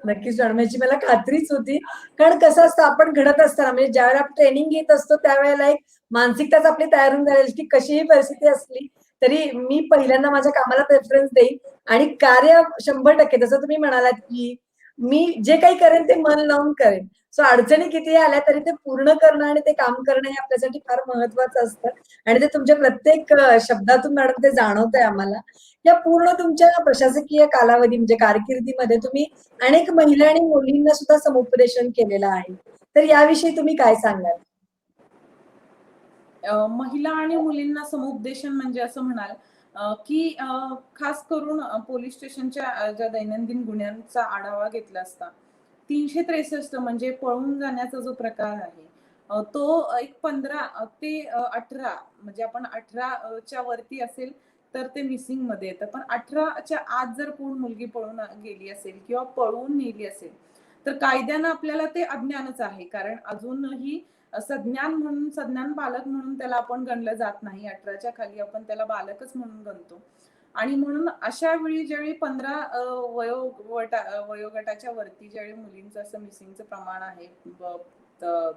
नक्कीच मॅडम, याची मला खात्रीच होती. कारण कसं असतं आपण घडत असताना म्हणजे ज्यावेळेला आपण ट्रेनिंग घेत असतो त्यावेळेला एक मानसिकताच आपली तयार होऊन जाईल, की कशीही परिस्थिती असली तरी मी पहिल्यांदा माझ्या कामाला प्रेफरन्स देईन आणि कार्य 100% जसं तुम्ही म्हणालात, की मी जे काही करेन ते मन लावून करेन. सो अडचणी कितीही आल्या तरी ते पूर्ण करणं आणि ते काम करणं हे आपल्यासाठी फार महत्वाचं असतं आणि ते तुमच्या प्रत्येक शब्दातून मॅडम ते जाणवतंय आम्हाला. या पूर्ण तुमच्या प्रशासकीय कालावधी म्हणजे कारकिर्दीमध्ये तुम्ही अनेक महिला आणि मुलींना सुद्धा समुपदेशन केलेलं आहे. तर याविषयी तुम्ही काय सांगाल? महिला आणि मुलींना समुपदेशन म्हणजे असं म्हणाल, की खास करून पोलीस स्टेशनच्या ज्या दैनंदिन गुन्ह्यांचा आढावा घेतला असता, 363 म्हणजे पळून जाण्याचा जो प्रकार आहे, तो एक 15 ते 18 म्हणजे आपण 18 च्या वरती असेल तर ते मिसिंगमध्ये येतं. पण 18च्या आत जर कोण मुलगी पळून गेली असेल किंवा पळवून नेली असेल, तर कायद्यानं आपल्याला ते अज्ञानच आहे. कारण अजूनही सज्ञान म्हणून सज्ञान बालक म्हणून त्याला आपण गणलं जात नाही. 18च्या खाली आपण त्याला बालकच म्हणून गणतो. आणि म्हणून अशा वेळी ज्यावेळी 15 वयोगटाच्या वरती ज्यावेळी मुलींचं असं मिसिंगचं प्रमाण आहे,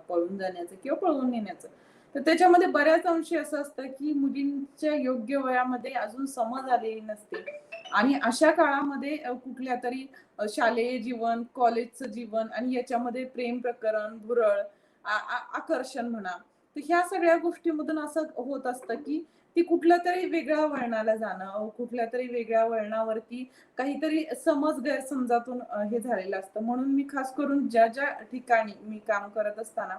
पळून जाण्याचं किंवा पळवून नेण्याचं, तर त्याच्यामध्ये बऱ्याच अंशी असं असतं की मुलींच्या योग्य वयामध्ये अजून समज आलेली नसते आणि अशा काळामध्ये कुठल्या तरी शालेय जीवन, कॉलेजचं जीवन आणि याच्यामध्ये प्रेम प्रकरण, भुरळ, आकर्षण म्हणा. तर ह्या सगळ्या गोष्टींमधून असं होत असतं, की ती कुठल्यातरी वेगळ्या वळणाला जाणं, कुठल्यातरी वेगळ्या वळणावरती काहीतरी समज गैरसमजातून हे झालेलं असतं. म्हणून मी खास करून ज्या ठिकाणी मी काम करत असताना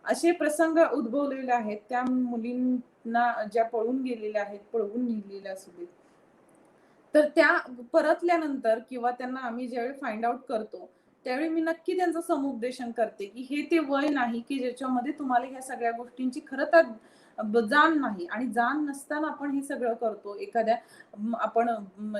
असे प्रसंग उद्भवलेले आहेत, त्या मुलींना ज्या पळून गेलेल्या आहेत, पळवून नेलेल्या असू देत. तर त्या परतल्यानंतर किंवा त्यांना आम्ही ज्यावेळी फाइंड आउट करतो, त्यावेळी मी नक्की त्यांचं समुपदेशन करते, की हे ते वय नाही, की ज्याच्यामध्ये तुम्हाला ह्या सगळ्या गोष्टींची खरं तर जाण नाही आणि जाण नसताना आपण हे सगळं करतो. एखाद्या आपण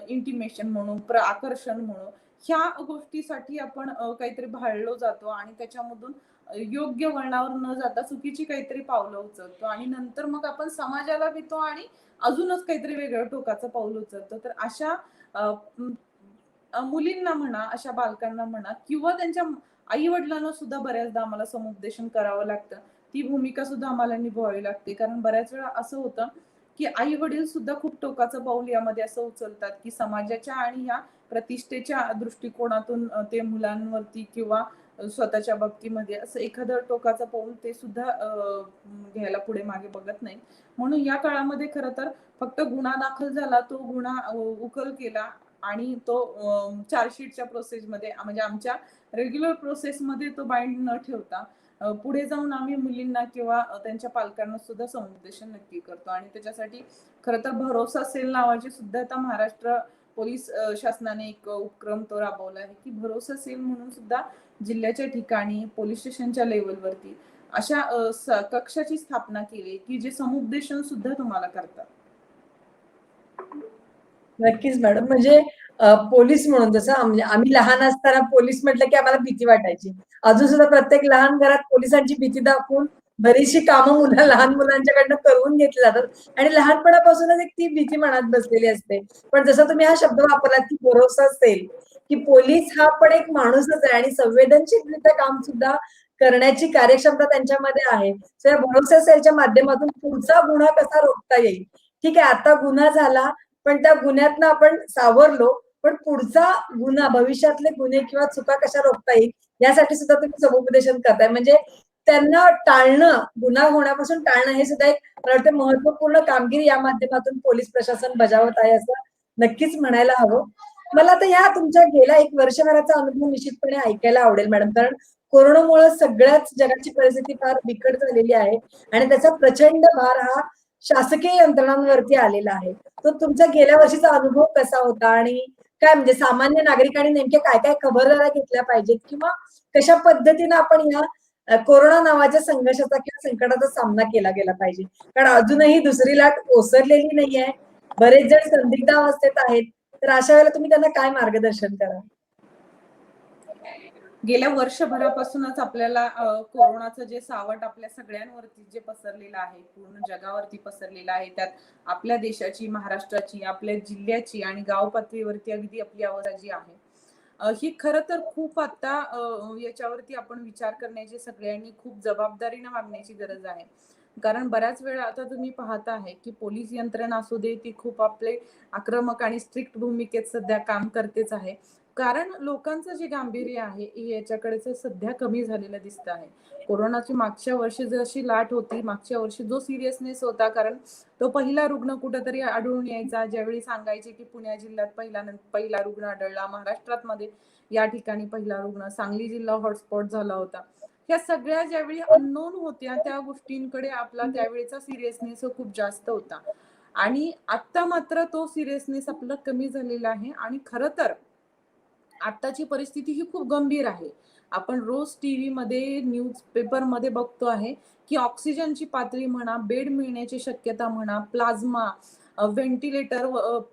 इंटिमेशन म्हणू, आकर्षण म्हणू, ह्या गोष्टीसाठी आपण काहीतरी भाळलो जातो आणि त्याच्यामधून योग्य वळणावर न जाता चुकीची काहीतरी पावलं उचलतो आणि नंतर मग आपण समाजाला भीतो आणि अजूनच काहीतरी वेगळं टोकाचं पाऊल उचलतो. तर अशा अ, मुलींना म्हणा, अशा बालकांना म्हणा किंवा त्यांच्या आई-वडिलांना सुद्धा बऱ्याचदा आम्हाला समुपदेशन करावं लागतं. ती भूमिका सुद्धा आम्हाला निभवावी लागते. कारण बऱ्याच वेळा असं होतं, की आई-वडील सुद्धा खूप टोकाचं पाऊल यामध्ये असं उचलतात, की समाजाच्या आणि ह्या प्रतिष्ठेच्या दृष्टिकोनातून ते मुलांवरती किंवा स्वतःच्या बाबतीमध्ये असं एखादं टोकाचं पाऊल ते सुद्धा घ्यायला पुढे मागे बघत नाही. म्हणून या काळामध्ये खरं तर फक्त गुन्हा दाखल झाला, तो गुन्हा उकल केला आणि तो चार्जशीटच्या प्रोसेसमध्ये म्हणजे आमच्या रेग्युलर प्रोसेसमध्ये तो बाइंड न ठेवता पुढे जाऊन आम्ही मुलींना किंवा त्यांच्या पालकांना सुद्धा समुपदेशन नक्की करतो. आणि त्याच्यासाठी खरं तर भरोसा सेल नावाची सुद्धा आता महाराष्ट्र पोलीस शासनाने एक उपक्रम तो राबवला आहे, की भरोसा सेल म्हणून सुद्धा जिल्ह्याच्या ठिकाणी पोलीस स्टेशनच्या लेवलवरती अशा कक्षाची स्थापना केली, की जे समुपदेशन सुद्धा तुम्हाला करतात. नक्कीच मॅडम. म्हणजे पोलीस म्हणून जसं आम्ही लहान असताना पोलीस म्हटलं की आम्हाला भीती वाटायची. अजून सुद्धा प्रत्येक लहान घरात पोलिसांची भीती दाखवून बरीचशी कामं लहान मुलांच्याकडनं करून घेतली जातात आणि लहानपणापासूनच एक ती भीती मनात बसलेली असते. पण जसं तुम्ही हा शब्द वापरलात की भरोसा असेल, की पोलीस हा पण एक माणूसच आहे आणि संवेदनशीलरित्या काम सुद्धा करण्याची कार्यक्षमता त्यांच्यामध्ये आहे. सो या भरोसा सेलच्या माध्यमातून पुढचा गुन्हा कसा रोखता येईल. ठीक आहे, आता गुन्हा झाला, पण त्या गुन्ह्यातनं आपण सावरलो, पण पुढचा गुन्हा, भविष्यातले गुन्हे किंवा चुका कशा रोखता येईल यासाठी सुद्धा तुम्ही समुपदेशन करताय. म्हणजे त्यांना टाळणं, गुन्हा होण्यापासून टाळणं हे सुद्धा एक मला वाटतं महत्वपूर्ण कामगिरी या माध्यमातून पोलीस प्रशासन बजावत आहे असं नक्कीच म्हणायला हवं. मला आता या तुमच्या गेल्या 1 वर्षभराचा अनुभव निश्चितपणे ऐकायला आवडेल मॅडम. कारण कोरोनामुळे सगळ्याच जगाची परिस्थिती फार बिकट झालेली आहे आणि त्याचा प्रचंड भार हा शासकीय यंत्रणांवरती आलेला आहे. तर तुमचा गेल्या वर्षीचा अनुभव कसा होता आणि काय म्हणजे सामान्य नागरिकांनी नेमक्या काय-काय खबरदाऱ्या घेतल्या पाहिजेत किंवा कशा पद्धतीनं आपण या कोरोना नावाच्या संघर्षाचा किंवा संकटाचा सामना केला गेला पाहिजे? कारण अजूनही दुसरी लाट ओसरलेली नाहीये. बरेच जण संदिग्धावस्थेत आहेत. तर अशा वेळेला तुम्ही त्यांना काय मार्गदर्शन कराल? गेल्या वर्षभरापासूनच आपल्याला कोरोनाचं जे सावट आपल्या सगळ्यांवरती जे पसरलेलं आहे, पूर्ण जगावरती पसरलेलं आहे, त्यात आपल्या देशाची, महाराष्ट्राची, आपल्या जिल्ह्याची आणि गाव पातळीवरती अगदी आपली अवस्था जी आहे, ही खरं तर खूप आता याच्यावरती आपण विचार करण्याची, सगळ्यांनी खूप जबाबदारीने वागण्याची गरज आहे. कारण बऱ्याच वेळा आता तुम्ही पाहता आहे, की पोलीस यंत्रणा असू दे, ती खूप आपले आक्रमक आणि स्ट्रिक्ट भूमिकेत सध्या काम करतेच आहे. कारण लोकांचं जे गांभीर्य आहे हे याच्याकडे सध्या कमी झालेलं दिसत आहे. कोरोनाची मागच्या वर्षी जशी लाट होती, मागच्या वर्षी जो सिरियसनेस होता, कारण तो पहिला रुग्ण कुठेतरी आढळून यायचा, ज्यावेळी सांगायचे की पुणे जिल्ह्यात पहिला रुग्ण आढळला, महाराष्ट्रात मध्ये या ठिकाणी पहिला रुग्ण, सांगली जिल्हा हॉटस्पॉट झाला होता. ह्या सगळ्या ज्यावेळी अननोन होत्या, त्या गोष्टींकडे आपला त्यावेळेचा सिरियसनेस खूप जास्त होता. आणि आता मात्र तो सिरियसनेस आपला कमी झालेला आहे. आणि खरं तर आताची परिस्थिती ही खूप गंभीर आहे. आपण रोज टीव्ही मध्ये, न्यूज पेपर मध्ये बघतो आहे की ऑक्सिजनची पातळी म्हणा, बेड मिळण्याची शक्यता म्हणा, प्लाझ्मा, व्हेंटिलेटर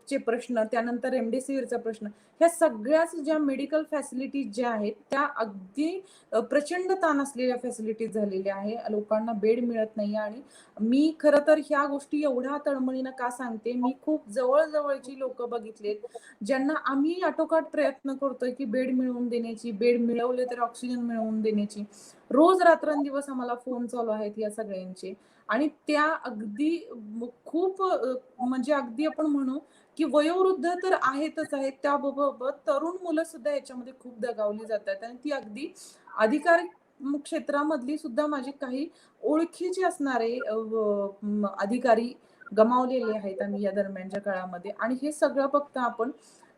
चे प्रश्न, त्यानंतर रेमडेसिवीरचा प्रश्न, ह्या सगळ्याच ज्या मेडिकल फॅसिलिटीज ज्या आहेत त्या अगदी प्रचंड ताण असलेल्या फॅसिलिटीज झालेल्या आहे. लोकांना बेड मिळत नाही. आणि मी खरं तर ह्या गोष्टी एवढ्या तळमळीनं का सांगते, मी खूप जवळजवळची लोक बघितलेत ज्यांना आम्ही आटोकाट प्रयत्न करतोय की बेड मिळवून देण्याची, बेड मिळवले तर ऑक्सिजन मिळवून देण्याची. रोज रात्रंदिवस आम्हाला फोन चालू आहेत या सगळ्यांचे. आणि त्या अगदी खूप म्हणजे अगदी आपण म्हणू की वयोवृद्ध तर आहेतच आहेत, त्याबरोबर तरुण मुलं सुद्धा याच्यामध्ये खूप दगावली जातात. आणि ती अगदी अधिकारी क्षेत्रामधली सुद्धा माझी काही ओळखीचे असणारे अधिकारी गमावलेले आहेत आम्ही या दरम्यानच्या काळामध्ये. आणि हे सगळं फक्त आपण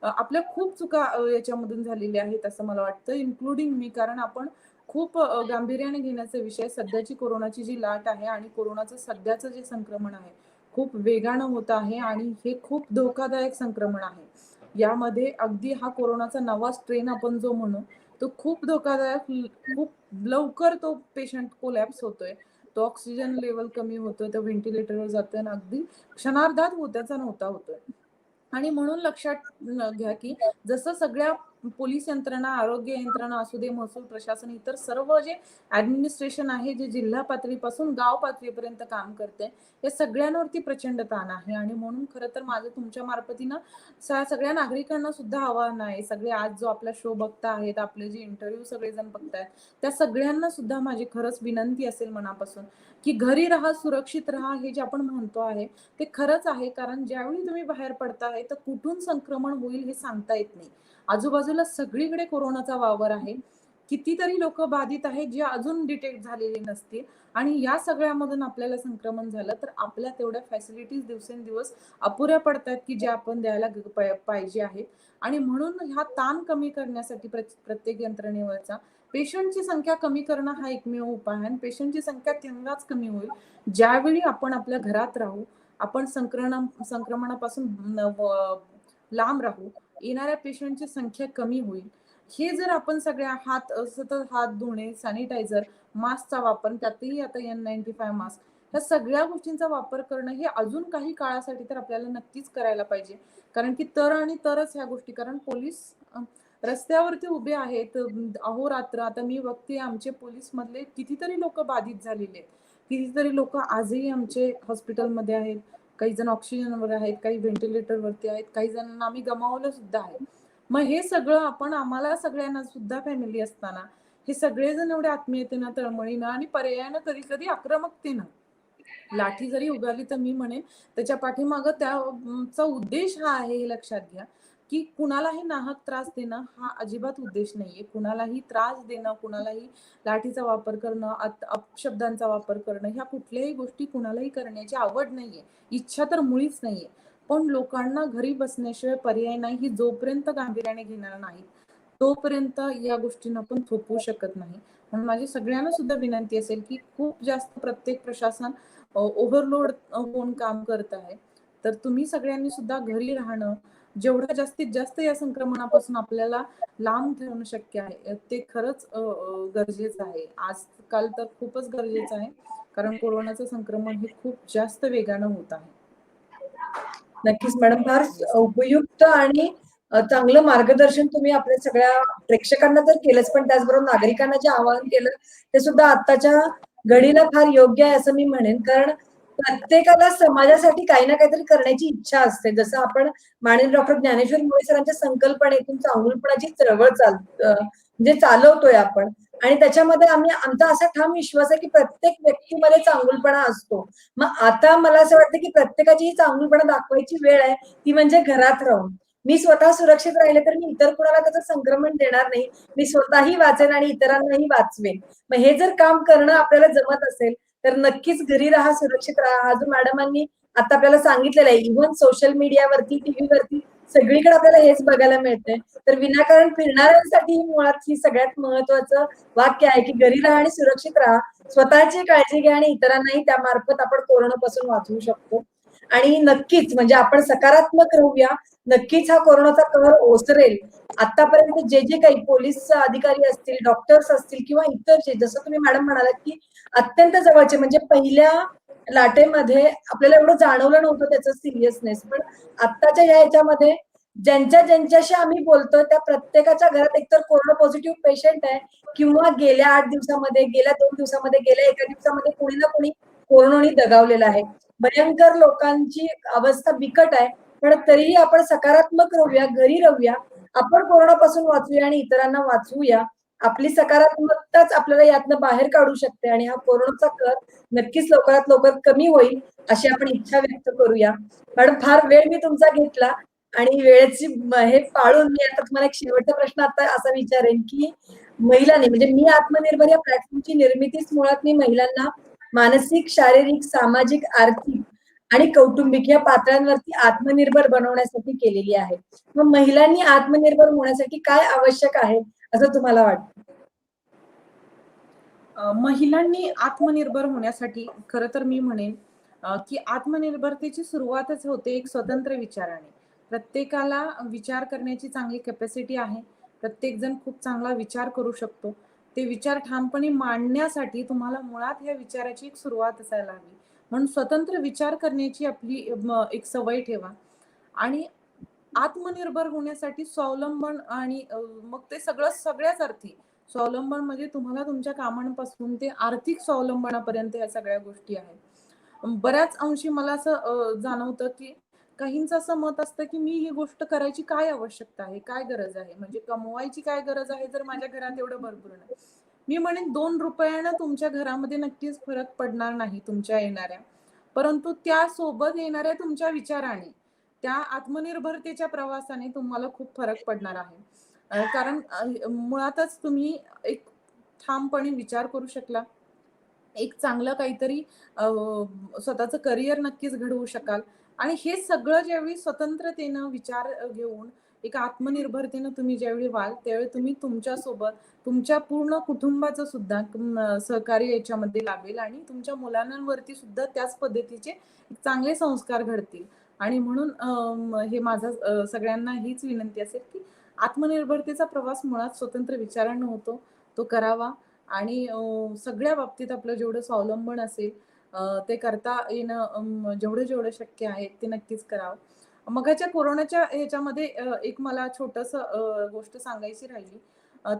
आपल्या खूप चुका याच्यामधून झालेल्या आहेत असं मला वाटतं, इन्क्लुडिंग मी. कारण आपण खूप गांभीर्याने घेण्याचा विषय, सध्याची कोरोनाची जी लाट आहे आणि कोरोनाचं सध्याचं जे संक्रमण आहे खूप वेगानं होत आहे आणि हे खूप धोकादायक संक्रमण आहे. यामध्ये अगदी हा कोरोनाचा नवा स्ट्रेन आपण जो म्हणू, तो खूप धोकादायक, खूप लवकर तो पेशंट कोलॅप्स होतोय, तो ऑक्सिजन लेवल कमी होतोय, तो व्हेंटिलेटरवर जातोय आणि अगदी क्षणार्धात होत्याचा नव्हता होतोय. आणि म्हणून लक्षात घ्या की जसं सगळ्या पोलीस यंत्रणा, आरोग्य यंत्रणा असू दे, महसूल प्रशासन, इतर सर्व जे ऍडमिनिस्ट्रेशन आहे, जे जिल्हा पातळीपासून गाव पातळीपर्यंत काम करते, या सगळ्यांवरती प्रचंड ताण आहे. आणि म्हणून खरं तर माझं तुमच्या मार्फतीनं सगळ्या नागरिकांना सुद्धा आवाहन आहे, सगळे आज जो आपला शो बघता आहेत, आपले जे इंटरव्ह्यू सगळेजण बघतायत, त्या सगळ्यांना सुद्धा माझी खरंच विनंती असेल मनापासून की घरी राहा, सुरक्षित राहा. हे जे आपण म्हणतो आहे ते खरंच आहे. कारण ज्यावेळी तुम्ही बाहेर पडताय तर कुठून संक्रमण होईल हे सांगता येत नाही. आजूबाजूला सगळीकडे कोरोनाचा वावर आहे. कितीतरी लोक बाधित आहेत जे अजून डिटेक्ट झालेले नसतील. आणि या सगळ्यामधून आपल्याला संक्रमण झालं तर आपल्या तेवढ्या फॅसिलिटीज दिवसेंदिवस अपुऱ्या पडतात की ज्या आपण द्यायला पाहिजे आहेत. आणि म्हणून हा ताण कमी करण्यासाठी प्रत्येक यंत्रणेवरचा पेशंटची संख्या कमी करणं हा एकमेव उपाय आहे आणि पेशंटची संख्या तेव्हाच कमी होईल ज्यावेळी आपण आपल्या घरात राहू, आपण संक्रमणापासून लांब राहू, येणाऱ्या पेशंटची संख्या कमी होईल. हे जर आपण सगळ्या सतत हात धुणे, सॅनिटायझर, मास्कचा वापर, त्यातही आता N95 मास्क, ह्या सगळ्या गोष्टींचा वापर करणं हे अजून काही काळासाठी तर आपल्याला नक्कीच करायला पाहिजे. कारण की तरच ह्या गोष्टी, कारण पोलीस रस्त्यावरती उभे आहेत अहोरात्र. आता मी बघते आमचे पोलीस मधले कितीतरी लोक बाधित झालेले आहेत, कितीतरी लोक आजही आमचे हॉस्पिटलमध्ये आहेत. काही जण ऑक्सिजनवर आहेत, काही व्हेंटिलेटरवरती आहेत, काही जणांना आम्ही गमावलं सुद्धा आहे. मग हे सगळं आम्हाला सगळ्यांना सुद्धा फॅमिली असताना हे सगळेजण एवढे आत्मीयतेनं, तळमळीनं आणि पर्यायानं, कधी कधी आक्रमकतेनं लाठी जरी उगारली तर मी म्हणेन त्याच्या पाठीमागं त्याचा उद्देश हा आहे हे लक्षात घ्या की कुणालाही नाहक त्रास देणं हा अजिबात उद्देश नाहीये. कुणालाही त्रास देणं, कुणालाही लाठीचा वापर करणं, अपशब्दांचा वापर करणं, ह्या कुठल्याही गोष्टी कुणालाही करण्याची आवड नाहीये, इच्छा तर मुळीच नाहीये. पण लोकांना घरी बसण्याशिवाय पर्याय नाही, ही जोपर्यंत गांभीर्याने घेणार नाही तोपर्यंत या गोष्टींना आपण थोपवू शकत नाही. म्हणून माझी सगळ्यांना सुद्धा विनंती असेल की खूप जास्त प्रत्येक प्रशासन ओव्हरलोड होऊन काम करत आहे, तर तुम्ही सगळ्यांनी सुद्धा घरी राहणं, जेवढं जास्तीत जास्त या संक्रमणापासून आपल्याला लांब ठेवणं शक्य आहे ते खरंच गरजेचं आहे. आजकाल तर खूपच गरजेचं आहे, कारण कोरोनाचं संक्रमण हे खूप जास्त वेगानं होत आहे. नक्कीच मॅडम, फार उपयुक्त आणि चांगलं मार्गदर्शन तुम्ही आपल्या सगळ्या प्रेक्षकांना तर केलंच, पण त्याचबरोबर नागरिकांना जे आवाहन केलं ते सुद्धा आत्ताच्या घडीला फार योग्य आहे असं मी म्हणेन. कारण प्रत्येकाला समाजासाठी काही ना काहीतरी करण्याची इच्छा असते. जसं आपण माननीय डॉक्टर ज्ञानेश्वर मुळे सरांच्या संकल्पनेतून चांगुलपणाची चळवळ म्हणजे चालवतोय आपण, आणि त्याच्यामध्ये आमचा असा ठाम विश्वास आहे की प्रत्येक व्यक्तीमध्ये चांगुलपणा असतो. मग आता मला असं वाटतं की प्रत्येकाची ही चांगुलपणा दाखवायची वेळ आहे, ती म्हणजे घरात राहून. मी स्वतः सुरक्षित राहिले तर मी इतर कुणाला त्याचं संक्रमण देणार नाही. मी स्वतःही वाचेन आणि इतरांनाही वाचवेन. मग हे जर काम करणं आपल्याला जमत असेल तर नक्कीच घरी राहा, सुरक्षित राहा. हा जो मॅडमांनी आता आपल्याला सांगितलेलं आहे, इव्हन सोशल मीडियावरती, टीव्हीवरती सगळीकडे आपल्याला हेच बघायला मिळतंय. तर विनाकारण फिरणाऱ्यांसाठी मुळात ही सगळ्यात महत्वाचं वाक्य आहे की घरी राहा आणि सुरक्षित राहा, स्वतःची काळजी घ्या आणि इतरांनाही त्यामार्फत आपण कोरोनापासून वाचवू शकतो. आणि नक्कीच म्हणजे आपण सकारात्मक राहूया. नक्कीच हा कोरोनाचा कहर ओसरेल. आतापर्यंत जे जे काही पोलीस अधिकारी असतील, डॉक्टर्स असतील किंवा इतर जे, जसं तुम्ही मॅडम म्हणालात की अत्यंत जवळचे, म्हणजे पहिल्या लाटेमध्ये आपल्याला एवढं जाणवलं नव्हतं त्याचं सिरियसनेस, पण आत्ताच्या या ह्याच्यामध्ये ज्यांच्याशी आम्ही बोलतोय त्या प्रत्येकाच्या घरात एकतर कोरोना पॉझिटिव्ह पेशंट आहे किंवा गेल्या 8 दिवसामध्ये, गेल्या 2 दिवसामध्ये, गेल्या 1 दिवसामध्ये कोणी ना कोणी कोरोनाने दगावलेला आहे. भयंकर लोकांची अवस्था बिकट आहे, पण तरीही आपण सकारात्मक राहूया, घरी राहूया, आपण कोरोनापासून वाचूया आणि इतरांना वाचवूया. आपली सकारात्मकताच आपल्याला यातनं बाहेर काढू शकते आणि हा कोरोनाचा कहर नक्कीच लवकरात लवकर कमी होईल अशी आपण इच्छा व्यक्त करूया. मॅडम, फार वेळ मी तुमचा घेतला आणि वेळेची हे पाळून मी आता तुम्हाला एक शेवटचा प्रश्न आता असा विचारेन की महिलांनी, म्हणजे मी आत्मनिर्भर या प्लॅटफॉर्मची निर्मितीच मुळात मी महिलांना मानसिक, शारीरिक, सामाजिक, आर्थिक आणि कौटुंबिक या पातळ्यांवरती आत्मनिर्भर बनवण्यासाठी केलेली आहे. मग महिलांनी आत्मनिर्भर होण्यासाठी काय आवश्यक आहे असं तुम्हाला वाटतं? महिलांनी आत्मनिर्भर होण्यासाठी खरं तर मी म्हणेन की आत्मनिर्भरतेची सुरुवातच होते एक स्वतंत्र विचाराने. प्रत्येकाला विचार करण्याची चांगली कॅपॅसिटी आहे. प्रत्येक जण खूप चांगला विचार करू शकतो. ते विचार ठामपणे मांडण्यासाठी तुम्हाला मुळात या विचाराची एक सुरुवात असायला हवी. म्हणून स्वतंत्र विचार करण्याची आपली एक सवय ठेवा आणि आत्मनिर्भर होण्यासाठी स्वावलंबन आणि मग ते सगळ्याच अर्थी स्वावलंबन म्हणजे तुम्हाला तुमच्या कामांपासून ते आर्थिक स्वावलंबनापर्यंत या सगळ्या गोष्टी आहेत. बऱ्याच अंशी मला असं जाणवतं की काहींचं असं मत असतं की मी ही गोष्ट करायची काय आवश्यकता आहे, काय गरज आहे, म्हणजे कमवायची काय गरज आहे जर माझ्या घरात एवढं भरपूर नाही. मी म्हणेन 2 रुपयानं तुमच्या घरामध्ये नक्कीच फरक पडणार नाही तुमच्या येणाऱ्या, परंतु त्यासोबत येणाऱ्या तुमच्या विचाराने, त्या आत्मनिर्भरतेच्या प्रवासाने तुम्हाला खूप फरक पडणार आहे. कारण मुळातच तुम्ही एक ठामपणे विचार करू शकला, एक चांगलं काहीतरी स्वतःचं करिअर नक्कीच घडवू शकाल आणि हे सगळं ज्यावेळी स्वतंत्रतेनं विचार घेऊन एक आत्मनिर्भरतेनं तुम्ही ज्यावेळी व्हाल त्यावेळी तुम्ही तुमच्यासोबत तुमच्या पूर्ण कुटुंबाचं सुद्धा सहकार्य याच्यामध्ये लाभेल आणि तुमच्या मुलांवरती सुद्धा त्याच पद्धतीचे चांगले संस्कार घडतील. आणि म्हणून हे माझं सगळ्यांना हीच विनंती असेल की आत्मनिर्भरतेचा प्रवास मुळात स्वतंत्र विचारानं होतो, तो करावा आणि सगळ्या बाबतीत आपलं जेवढं स्वावलंबन असेल ते करता येणं जेवढं शक्य आहे ते नक्कीच करावं. मघाच्या कोरोनाच्या ह्याच्यामध्ये एक मला छोटंसं गोष्ट सांगायची राहिली.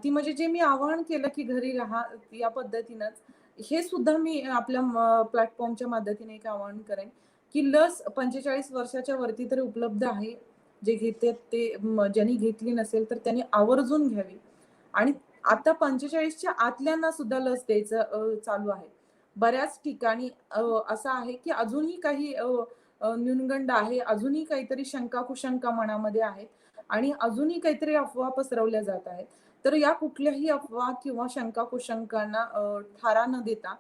ती म्हणजे जे मी आवाहन केलं की घरी राहा या पद्धतीनंच, हे सुद्धा मी आपल्या प्लॅटफॉर्मच्या मदतीने एक आवाहन करेन, की लस 45 वर्षाच्या वरती तरी उपलब्ध आहे. जे घेतात ते ज्यांनी घेतली नसेल तर त्यांनी आवर्जून घ्यावी. आणि आता 45च्या आतल्यांना सुद्धा लस द्यायचं चालू आहे. बऱ्याच ठिकाणी असं आहे की अजूनही काही न्यूनगंड आहे, अजूनही काहीतरी शंका-कुशंका मनामध्ये आहेत आणि अजूनही काहीतरी अफवा पसरवल्या जात आहेत. तर या कुठल्याही अफवा किंवा शंका-कुशंकांना थारा न देता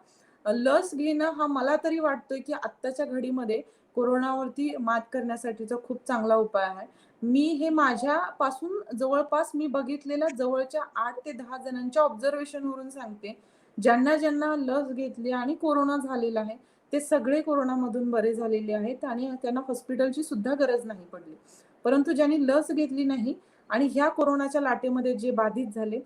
लस घेणं हा मला तरी वाटतोय की आत्ताच्या घडीमध्ये कोरोनावरती मात करण्यासाठीचा खूप चांगला उपाय आहे. मी हे माझ्यापासून जवळपास मी बघितलेल्या जवळच्या 8 ते 10 जणांच्या ऑब्झर्वेशनवरून सांगते. ज्यांना लस घेतली आणि कोरोना झालेला आहे, ते सगळे कोरोनामधून बरे झालेले आहेत आणि त्यांना हॉस्पिटलची सुद्धा गरज नाही पडली. परंतु ज्यांनी लस घेतली नाही आणि ह्या कोरोनाच्या लाटेमध्ये जे बाधित झाले,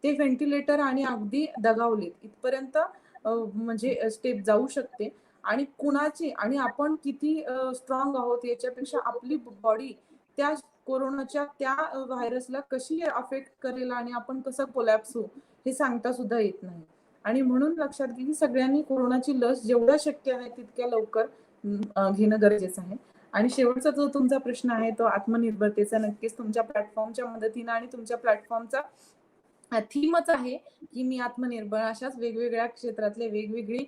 ते व्हेंटिलेटर आणि अगदी दगावलेत. इथपर्यंत म्हणजे स्टेप जाऊ शकते आणि कुणाची आणि आपण किती स्ट्रॉंग आहोत याच्यापेक्षा आपली बॉडी त्या कोरोनाच्या त्या व्हायरसला कशी अफेक्ट करेल आणि आपण कसं कोलॅप्स होऊ हे सांगता सुद्धा येत नाही. आणि म्हणून लक्षात घे की सगळ्यांनी कोरोनाची लस जेवढ्या शक्य आहे तितक्या लवकर घेणं गरजेचं आहे. आणि शेवटचा जो तुमचा प्रश्न आहे तो आत्मनिर्भरतेचा, नक्कीच तुमच्या प्लॅटफॉर्मच्या मदतीनं आणि तुमच्या प्लॅटफॉर्मचा थीमच आहे की मी आत्मनिर्भर. अशाच वेगवेगळ्या क्षेत्रातले वेगवेगळी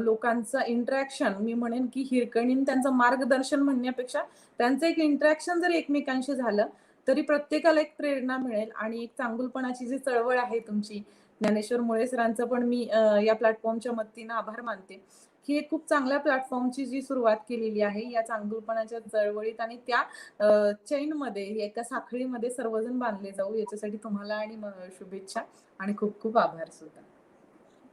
लोकांचं इंटरॅक्शन, मी म्हणेन की हिरकणीन त्यांचं मार्गदर्शन म्हणण्यापेक्षा त्यांचं एक इंटरॅक्शन जर एकमेकांशी झालं तरी प्रत्येकाला एक प्रेरणा मिळेल आणि एक चांगुलपणाची जी चळवळ आहे तुमची, ज्ञानेश्वर मुळे सरांचं पण मी या प्लॅटफॉर्मच्या मदतीनं आभार मानते की एक खूप चांगल्या प्लॅटफॉर्मची जी सुरुवात केलेली आहे या चांगुलपणाच्या चळवळीत आणि त्या चैनमध्ये, एका साखळीमध्ये सर्वजण बांधले जाऊ, याच्यासाठी तुम्हाला आणि शुभेच्छा आणि खूप खूप आभार सुद्धा.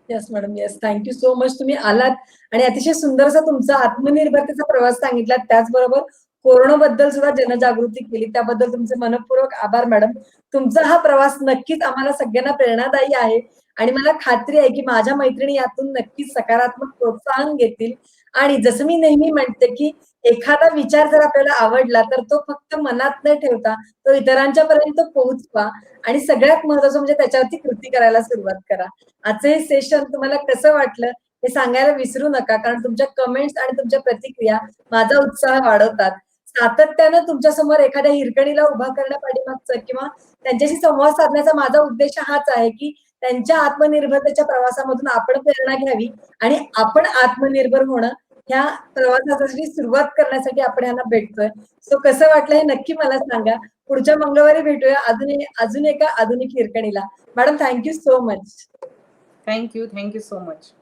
Yes madam, yes, thank you so much. तुम्ही आलात आणि अतिशय सुंदरसा तुमचा आत्मनिर्भरतेचा प्रवास सांगितला, त्याचबरोबर कोरोनाबद्दल सुद्धा जनजागृती केली, त्याबद्दल तुमचे मनपूर्वक आभार मॅडम. तुमचा हा प्रवास नक्कीच आम्हाला सगळ्यांना प्रेरणादायी आहे आणि मला खात्री आहे की माझ्या मैत्रिणी यातून नक्कीच सकारात्मक प्रोत्साहन घेतील. आणि जसं मी नेहमी म्हणते की एखादा विचार जर आपल्याला आवडला तर तो फक्त मनात न ठेवता तो इतरांच्या पर्यंत पोहोचवा आणि सगळ्यात महत्त्वाचं म्हणजे त्याच्यावरती कृती करायला सुरुवात करा. आजचं हे सेशन तुम्हाला कसं वाटलं हे सांगायला विसरू नका, कारण तुमच्या कमेंट्स आणि तुमच्या प्रतिक्रिया माझा उत्साह वाढवतात. सातत्यानं तुमच्या समोर एखाद्या हिरकणीला उभा करण्यापाठीमागचं किंवा त्यांच्याशी संवाद साधण्याचा माझा उद्देश हाच आहे की त्यांच्या आत्मनिर्भरतेच्या प्रवासामधून आपण प्रेरणा घ्यावी आणि आपण आत्मनिर्भर होणं ह्या प्रवासाची सुरुवात करण्यासाठी आपण यांना भेटतोय. सो कसं वाटलं हे नक्की मला सांगा. पुढच्या मंगळवारी भेटूया अजून एका आधुनिक हिरकणीला. Madam, thank you so much. Thank you so much.